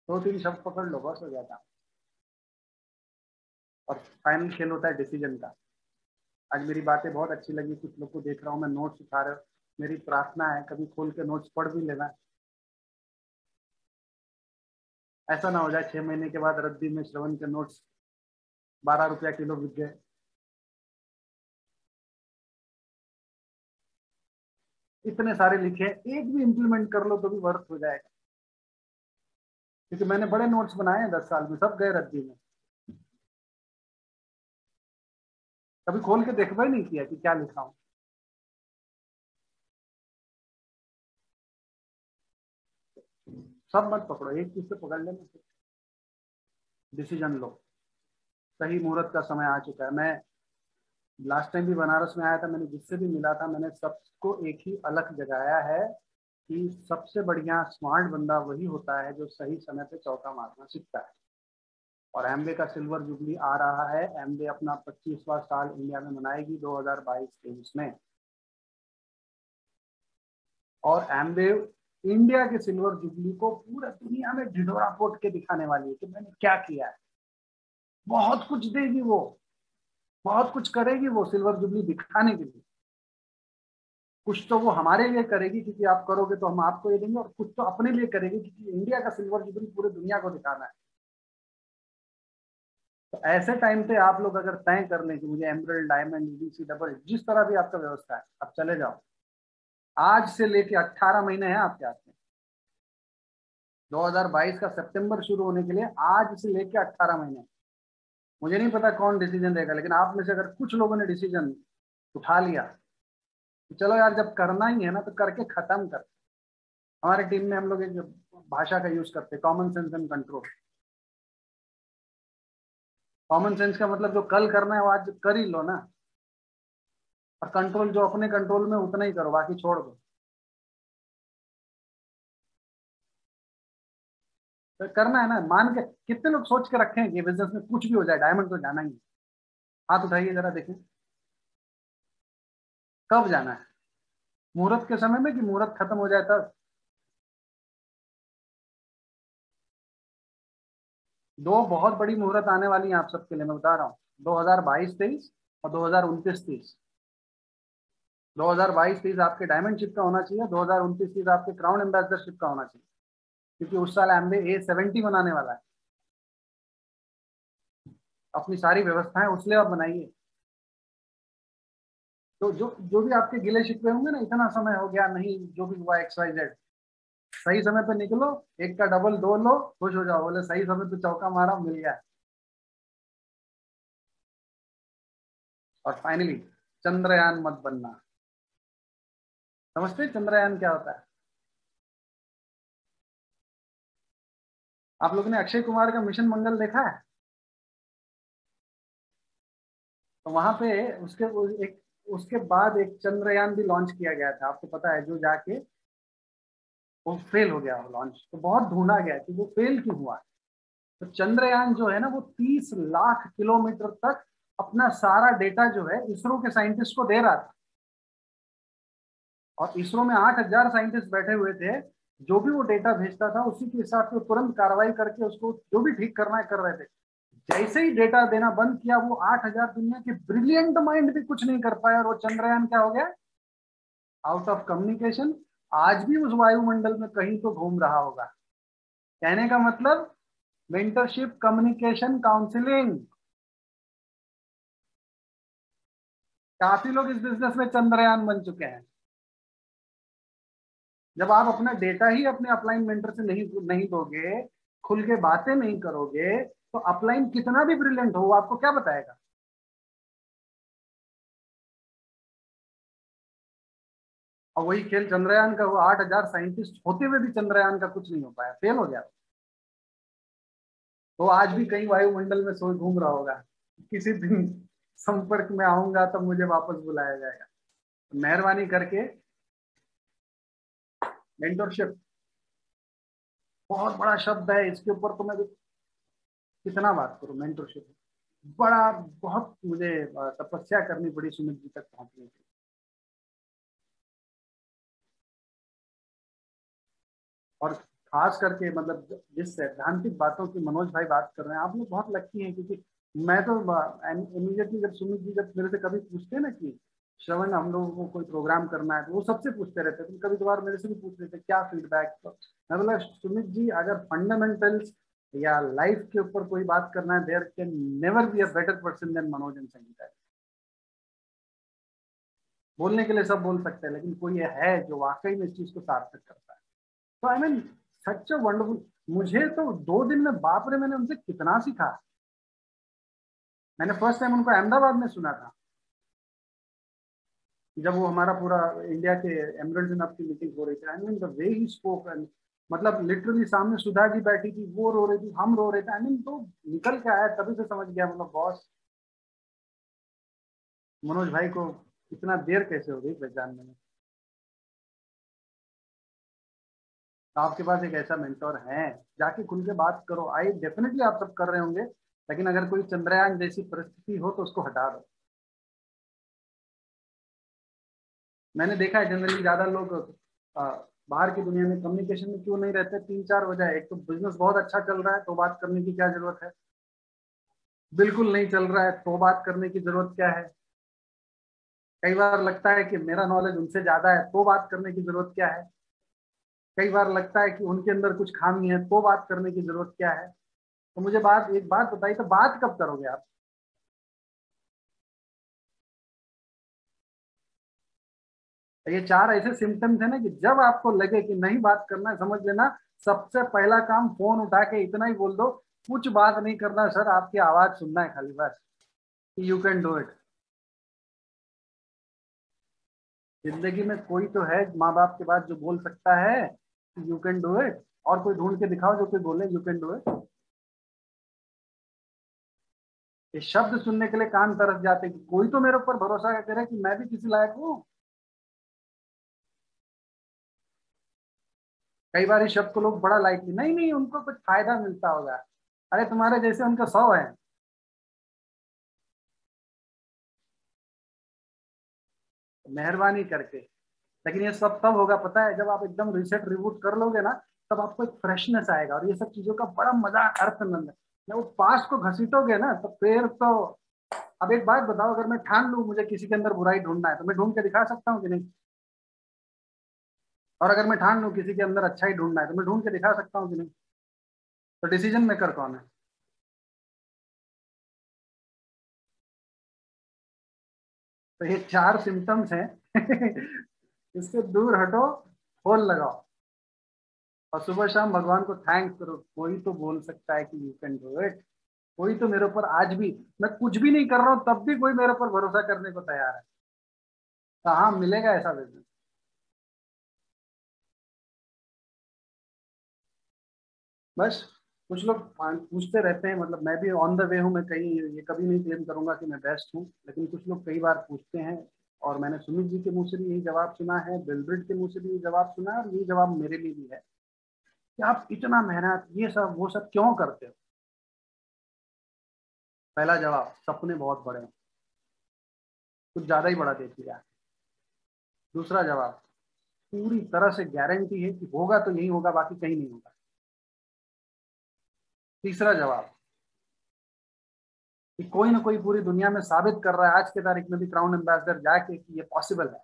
S2: 2-3 शब्द पकड़ लो, बस हो जाता। और फाइनल खेल होता है डिसीजन का। आज मेरी बातें बहुत अच्छी लगी, कुछ लोग को देख रहा हूँ मैं नोट्स उठा रहे हो। मेरी प्रार्थना है कभी खोल के नोट्स पढ़ भी लेना। ऐसा ना हो जाए 6 महीने के बाद रद्दी में श्रवण के नोट्स 12 रुपया किलो बिक गए। इतने सारे लिखे, एक भी इम्प्लीमेंट कर लो तो भी वर्थ हो जाएगा। क्योंकि मैंने बड़े नोट्स बनाए हैं 10 साल में, सब गए रद्दी में। कभी खोल के देखबा ही नहीं किया कि क्या लिखा हूं। सब मत पकड़ो, एक चीज से पकड़ लेना, डिसीजन लो। सही मुहूर्त का समय आ चुका है। मैं लास्ट टाइम भी बनारस में आया था, मैंने जिससे भी मिला था मैंने सबको एक ही अलग जगाया है कि सबसे बढ़िया स्मार्ट बंदा वही होता है जो सही समय पे चौका मारना सीखता है। और एमवे का सिल्वर जुबली आ रहा है। एमवे अपना 25वां साल इंडिया में मनाएगी 2022-23 में। और एमवे इंडिया के सिल्वर जुबली को पूरे दुनिया में ढिढोरा पोट के दिखाने वाली है कि मैंने क्या किया है। बहुत कुछ देगी वो, बहुत कुछ करेगी वो सिल्वर जुबली दिखाने के लिए। कुछ तो वो हमारे लिए करेगी क्योंकि आप करोगे तो हम आपको ये देंगे, और कुछ तो अपने लिए करेगी क्योंकि इंडिया का सिल्वर जुबली पूरे दुनिया को दिखाना है। तो ऐसे टाइम पे आप लोग अगर तय कर लें कि मुझे एमरल्ड, डायमंड, ईडीसी, डबल, जिस तरह भी आपका व्यवस्था है, आप चले जाओ। आज से लेके 18 महीने हैं आपके हाथ में। 2022 का सितंबर शुरू होने के लिए आज से लेके 18 महीने। मुझे नहीं पता कौन डिसीजन लेगा, लेकिन आप में से अगर कुछ लोगों ने डिसीजन उठा लिया तो चलो यार, जब करना ही है ना तो करके खत्म कर। हमारे टीम में हम लोग एक भाषा का यूज करते हैं, common sense and control. Common sense का मतलब जो कल करना है वो आज कर ही लो ना, और कंट्रोल जो अपने कंट्रोल में उतना ही करो, बाकी छोड़ दो। तो करना है ना, मान के कितने लोग सोच के रखे हैं कि बिजनेस में कुछ भी हो जाए डायमंड तो जाना ही है? हाथ उठाइए जरा देखें, कब जाना है? मुहूर्त के समय में कि मुहूर्त खत्म हो जाए तब? दो बहुत बड़ी मुहूर्त आने वाली है आप सबके लिए, मैं बता रहा हूँ। 2022-23 और 2029-30। 2022-23 आपके डायमंड शिप का होना चाहिए, 2029-30 आपके क्राउन एम्बेसडरशिप का होना चाहिए, क्योंकि उस साल एमबे A70 बनाने वाला है। अपनी सारी व्यवस्थाएं उसलिए आप बनाइए। तो जो जो भी आपके गिले शिकवे होंगे ना, इतना समय हो गया नहीं, जो भी हुआ XYZ, सही समय पे निकलो, एक का डबल दो लो, खुश हो जाओ, बोले सही समय पे चौका मारा, मिल गया। और फाइनली चंद्रयान मत बनना। समझते चंद्रयान क्या होता है? आप लोगों ने अक्षय कुमार का मिशन मंगल देखा है? तो वहां पे उसके बाद एक चंद्रयान भी लॉन्च किया गया था, आपको पता है, जो जाके वो फेल हो गया वो लॉन्च। तो बहुत ढूंढा गया कि वो फेल क्यों हुआ। तो चंद्रयान जो है ना, वो 30 लाख किलोमीटर तक अपना सारा डेटा जो है इसरो के साइंटिस्ट को दे रहा था। और इसरो में 8,000 साइंटिस्ट बैठे हुए थे, जो भी वो डेटा भेजता था उसी के हिसाब से तुरंत कार्रवाई करके उसको जो भी ठीक करना है कर रहे थे। जैसे ही डेटा देना बंद किया, वो 8,000 दुनिया के ब्रिलियंट माइंड भी कुछ नहीं कर पाए, और वो चंद्रयान क्या हो गया? Out of communication. आज भी उस वायुमंडल में कहीं तो घूम रहा होगा। कहने का मतलब मेंटरशिप, कम्युनिकेशन, काउंसलिंग। काफी लोग इस बिजनेस में चंद्रयान बन चुके हैं। जब आप अपना डेटा ही अपने अपलाइन मेंटर से नहीं नहीं दोगे, खुल के बातें नहीं करोगे, तो अपलाइन कितना भी ब्रिलियंट हो, वो आपको क्या बताएगा? और वही खेल चंद्रयान का, वो 8,000 साइंटिस्ट होते हुए भी चंद्रयान का कुछ नहीं हो पाया, फेल हो गया। तो आज भी कहीं वायुमंडल में सोच घूम रहा होगा। किसी दिन संपर्क में आऊंगा तब मुझे वापस बुलाया जाएगा। तो मेहरबानी करके मेंटरशिप बहुत बड़ा शब्द है, इसके ऊपर तो मैं कितना बात करूं। मेंटरशिप बड़ा, बहुत मुझे तपस्या करनी पड़ी सुमित जी तक पहुंचने के लिए। और खास करके मतलब जिस सैद्धांतिक बातों की मनोज भाई बात कर रहे हैं, आप लोग बहुत लकी हैं, क्योंकि मैं तो इमीडिएटली जब सुमित जी जब मेरे से कभी पूछते हैं ना कि श्रवण हम लोगों को कोई प्रोग्राम करना है, तो वो सबसे पूछते रहते हैं। कभी कभार मेरे से भी पूछ रहे थे क्या फीडबैक। तो मैं बोला सुमित जी, अगर फंडामेंटल्स या लाइफ के ऊपर कोई बात करना है, there can never be a better person than Manoj and Sangeeta. बोलने के लिए सब बोल सकते हैं, लेकिन कोई है जो वाकई में इस चीज को सार्थक करता है। तो I mean such a wonderful. मुझे तो 2 दिन में बाप रे, मैंने उनसे कितना सीखा। मैंने फर्स्ट टाइम उनको अहमदाबाद में सुना था, जब वो हमारा पूरा इंडिया के एमरल्ड्स इन की मीटिंग हो रही थी। I mean the way he spoke, मतलब लिटरली सामने सुधा जी बैठी थी, वो रो रही थी, हम रो रहे थे। आई मीन तो निकल के आया, तभी से समझ गया मतलब बॉस मनोज भाई को इतना देर कैसे हो गई पहचानने में। तो आपके पास एक ऐसा मेंटोर है, जाके खुल के बात करो। आई डेफिनेटली आप सब कर रहे होंगे, लेकिन अगर कोई चंद्रयान जैसी परिस्थिति हो तो उसको हटा दो। मैंने देखा है जनरली ज्यादा लोग बाहर की दुनिया में कम्युनिकेशन में क्यों नहीं रहते? 3-4 वजह है। एक तो बिजनेस बहुत अच्छा चल रहा है तो बात करने की क्या जरूरत है, बिल्कुल नहीं चल रहा है तो बात करने की जरूरत क्या है, कई बार लगता है कि मेरा नॉलेज उनसे ज्यादा है तो बात करने की जरूरत क्या है, कई बार लगता है कि उनके अंदर कुछ खामी है तो बात करने की जरूरत क्या है। तो मुझे एक बात बताइए, तो बात कब करोगे आप? ये 4 ऐसे सिम्टम्स है ना कि जब आपको लगे कि नहीं बात करना है, समझ लेना सबसे पहला काम फोन उठा के इतना ही बोल दो, कुछ बात नहीं करना सर, आपकी आवाज सुनना है खाली, बस। You can do it. जिंदगी में कोई तो है माँ बाप के बाद जो बोल सकता है यू कैन डू इट, और कोई ढूंढ के दिखाओ जो कोई बोले यू कैन डू इट। ये शब्द सुनने के लिए कान तरस जाते कि कोई तो मेरे ऊपर भरोसा करे कि मैं भी किसी लायक हूँ। कई बार इस शब्द को लोग बड़ा लाइटली, नहीं नहीं उनको कुछ फायदा मिलता होगा। अरे तुम्हारे जैसे उनके 100 है। मेहरबानी करके। लेकिन ये सब तब होगा पता है, जब आप एकदम रिसेट रिबूट कर लोगे ना, तब आपको एक फ्रेशनेस आएगा और ये सब चीजों का बड़ा मजा, अर्थनंद है। जब वो पास्ट को घसीटोगे ना तो फिर तो। अब एक बात बताओ, अगर मैं ठान लूं मुझे किसी के अंदर बुराई ढूंढना है तो मैं ढूंढ के दिखा सकता हूँ कि नहीं? और अगर मैं ठान लूं किसी के अंदर अच्छाई ढूंढना है तो मैं ढूंढ के दिखा सकता हूँ कि नहीं? तो डिसीजन मेकर कौन है? तो ये 4 सिम्टम्स हैं इससे दूर हटो, फोन लगाओ और सुबह शाम भगवान को थैंक्स करो, कोई तो बोल सकता है कि यू कैन डू इट। कोई तो मेरे ऊपर आज भी, मैं कुछ भी नहीं कर रहा हूँ तब भी कोई मेरे ऊपर भरोसा करने को तैयार है। कहाँ मिलेगा ऐसा बिजनेस? बस कुछ लोग पूछते रहते हैं, मतलब मैं भी ऑन द वे हूँ, मैं कहीं ये कभी नहीं क्लेम करूंगा कि मैं बेस्ट हूँ, लेकिन कुछ लोग कई बार पूछते हैं और मैंने सुमित जी के मुंह से भी यही जवाब सुना है, बिलब्रिट के मुंह से भी यही जवाब सुना है, और यही जवाब मेरे लिए भी है कि आप इतना मेहनत ये सब वो सब क्यों करते हो? पहला जवाब, सपने बहुत बड़े हैं, कुछ ज्यादा ही बड़ा देख लिया। दूसरा जवाब, पूरी तरह से गारंटी है कि होगा तो यही होगा, बाकी कहीं नहीं होगा। तीसरा जवाब, कि कोई ना कोई पूरी दुनिया में साबित कर रहा है आज के तारीख में भी क्राउन एम्बेसडर जाके कि ये पॉसिबल है।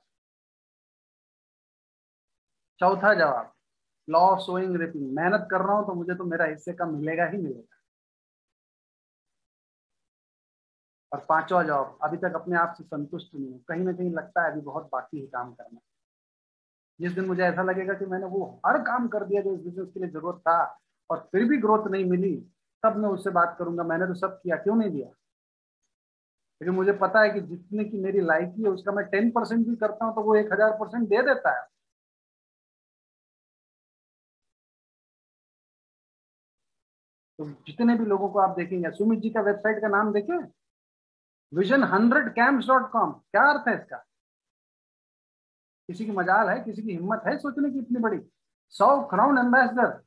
S2: चौथा जवाब, लॉ ऑफ सोइंग रिपिंग, मेहनत कर रहा हूं तो मुझे तो मेरा हिस्से का मिलेगा ही मिलेगा। और पांचवा जवाब, अभी तक अपने आप से संतुष्ट नहीं हूं, कहीं ना कहीं लगता है अभी बहुत बाकी ही काम करना। जिस दिन मुझे ऐसा लगेगा कि मैंने वो हर काम कर दिया जो इस बिजनेस के लिए जरूरत था और फिर भी ग्रोथ नहीं मिली, तब मैं उससे बात करूंगा मैंने तो सब किया, क्यों नहीं दिया? लेकिन मुझे पता है कि जितने की मेरी लायकी है उसका मैं 10% भी करता हूँ तो वो 1000% दे देता है। तो जितने भी लोगों को आप देखेंगे, सुमित जी का वेबसाइट का नाम देखें, vision100camps.com, क्या अर्थ है इसका? किसी की मजाल है, किसी की हिम्मत है सोचने की इतनी बड़ी? 100 क्राउन एम्बेसडर,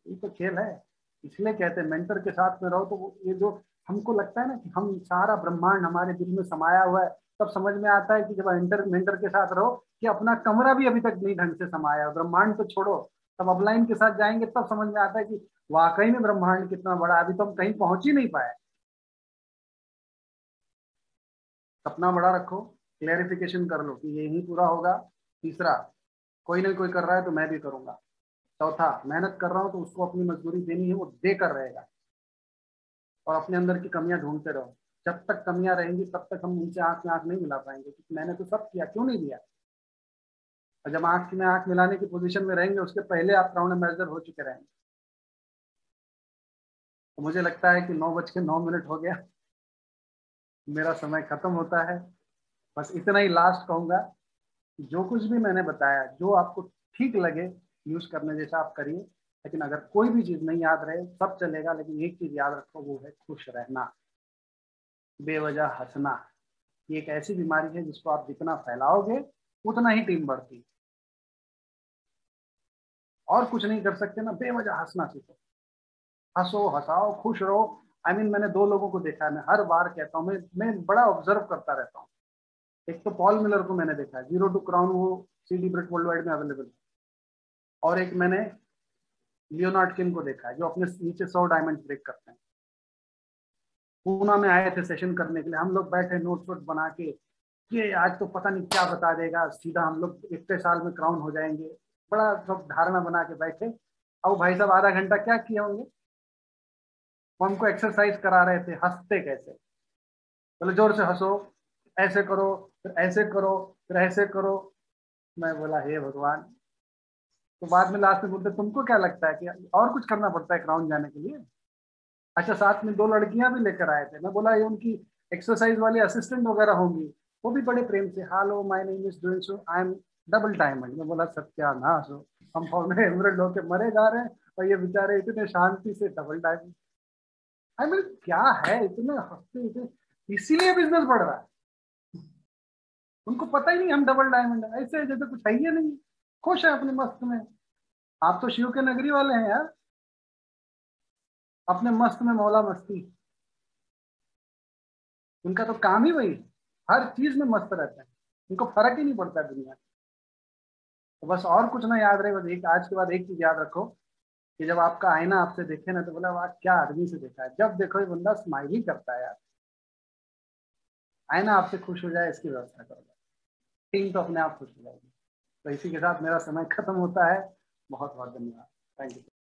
S2: ये तो खेल है। इसलिए कहते हैं मेंटर के साथ में रहो तो ये जो हमको लगता है ना कि हम सारा ब्रह्मांड हमारे दिल में समाया हुआ है, तब समझ में आता है कि जब मेंटर के साथ रहो कि अपना कमरा भी अभी तक नहीं ढंग से समाया, ब्रह्मांड तो छोड़ो, तब अपलाइन के साथ जाएंगे तब समझ में आता है कि वाकई में ब्रह्मांड कितना बड़ा, अभी तो हम कहीं पहुंच ही नहीं पाए। सपना बड़ा रखो, क्लैरिफिकेशन कर लो कि यही पूरा होगा। तीसरा, कोई ना कोई कर रहा है तो मैं भी करूंगा। चौथा, मेहनत कर रहा हूं तो उसको अपनी मजदूरी देनी है, वो देकर रहेगा। और अपने अंदर की कमियां ढूंढते रहो, जब तक कमियां रहेंगी तब तक हम उनसे आंख में आंख नहीं मिला पाएंगे, क्योंकि मैंने तो सब किया, क्यों नहीं दिया? और जब आंख में आंख मिलाने की पोजीशन में रहेंगे उसके पहले आप क्राउन एम्बेसडर हो चुके रहेंगे। तो मुझे लगता है कि 9:09 हो गया, मेरा समय खत्म होता है। बस इतना ही लास्ट कहूंगा, जो कुछ भी मैंने बताया जो आपको ठीक लगे यूज करने जैसा आप करिए, लेकिन अगर कोई भी चीज नहीं याद रहे सब चलेगा, लेकिन एक चीज याद रखो, वो है खुश रहना, बेवजह हंसना। ये एक ऐसी बीमारी है जिसको आप जितना फैलाओगे उतना ही टीम बढ़ती है। और कुछ नहीं कर सकते ना, बेवजह हंसना सीखो, हंसो हंसाओ खुश रहो। मैंने 2 लोगों को देखा है, मैं हर बार कहता हूँ, मैं बड़ा ऑब्जर्व करता रहता हूँ। एक तो पॉल मिलर को मैंने देखा है, 0 to Crown वो CD ब्रेक वर्ल्ड वाइड में अवेलेबल है। और एक मैंने लियोनार्ड किम को देखा है जो अपने नीचे 100 डायमंड ब्रेक करते हैं। पूना में आए थे सेशन करने के लिए, हम लोग बैठे नोट्स वोट बना के, ये आज तो पता नहीं क्या बता देगा, सीधा हम लोग इतने साल में क्राउन हो जाएंगे। बड़ा सब धारणा बना के बैठे। अब भाई साहब आधा घंटा क्या किए होंगे, वो हमको एक्सरसाइज करा रहे थे, हंसते कैसे, बोले जोर से हंसो, ऐसे करो, फिर ऐसे करो, फिर ऐसे करो। मैं बोला हे भगवान। तो बाद में लास्ट में बोलते तुमको क्या लगता है कि और कुछ करना पड़ता है ग्राउंड जाने के लिए? अच्छा, साथ में 2 लड़कियां भी लेकर आए थे। मैं बोला ये उनकी एक्सरसाइज वाली असिस्टेंट वगैरह होंगी। वो भी बड़े प्रेम से, hello my name is doing so, I am double diamond. मैं बोला सत्यानाश हो, हम फॉर्मूला एमरल्ड होके मरे जा रहे हैं और ये बेचारे इतने शांति से डबल डायमंड। आई मीन क्या है, इतने हंसते इतने, इसीलिए बिजनेस बढ़ रहा है। उनको पता ही नहीं हम डबल डायमंड है, ऐसे जैसे कुछ है ही नहीं, खुश है अपने मस्त में। आप तो शिव के नगरी वाले हैं यार, अपने मस्त में मौला मस्ती। उनका तो काम ही वही है, हर चीज में मस्त रहते हैं, उनको फर्क ही नहीं पड़ता है दुनिया में। तो बस और कुछ ना याद रहे, बस एक आज के बाद एक चीज याद रखो कि जब आपका आईना आपसे देखे ना तो बोला वाह क्या आदमी से देखा है। जब देखो ये बंदा स्माइल ही करता है यार। आईना आपसे खुश हो जाए इसकी व्यवस्था करो, टीम तो अपने आप खुश हो जाएगी। तो इसी के साथ मेरा समय खत्म होता है। बहुत बहुत धन्यवाद। Thank you.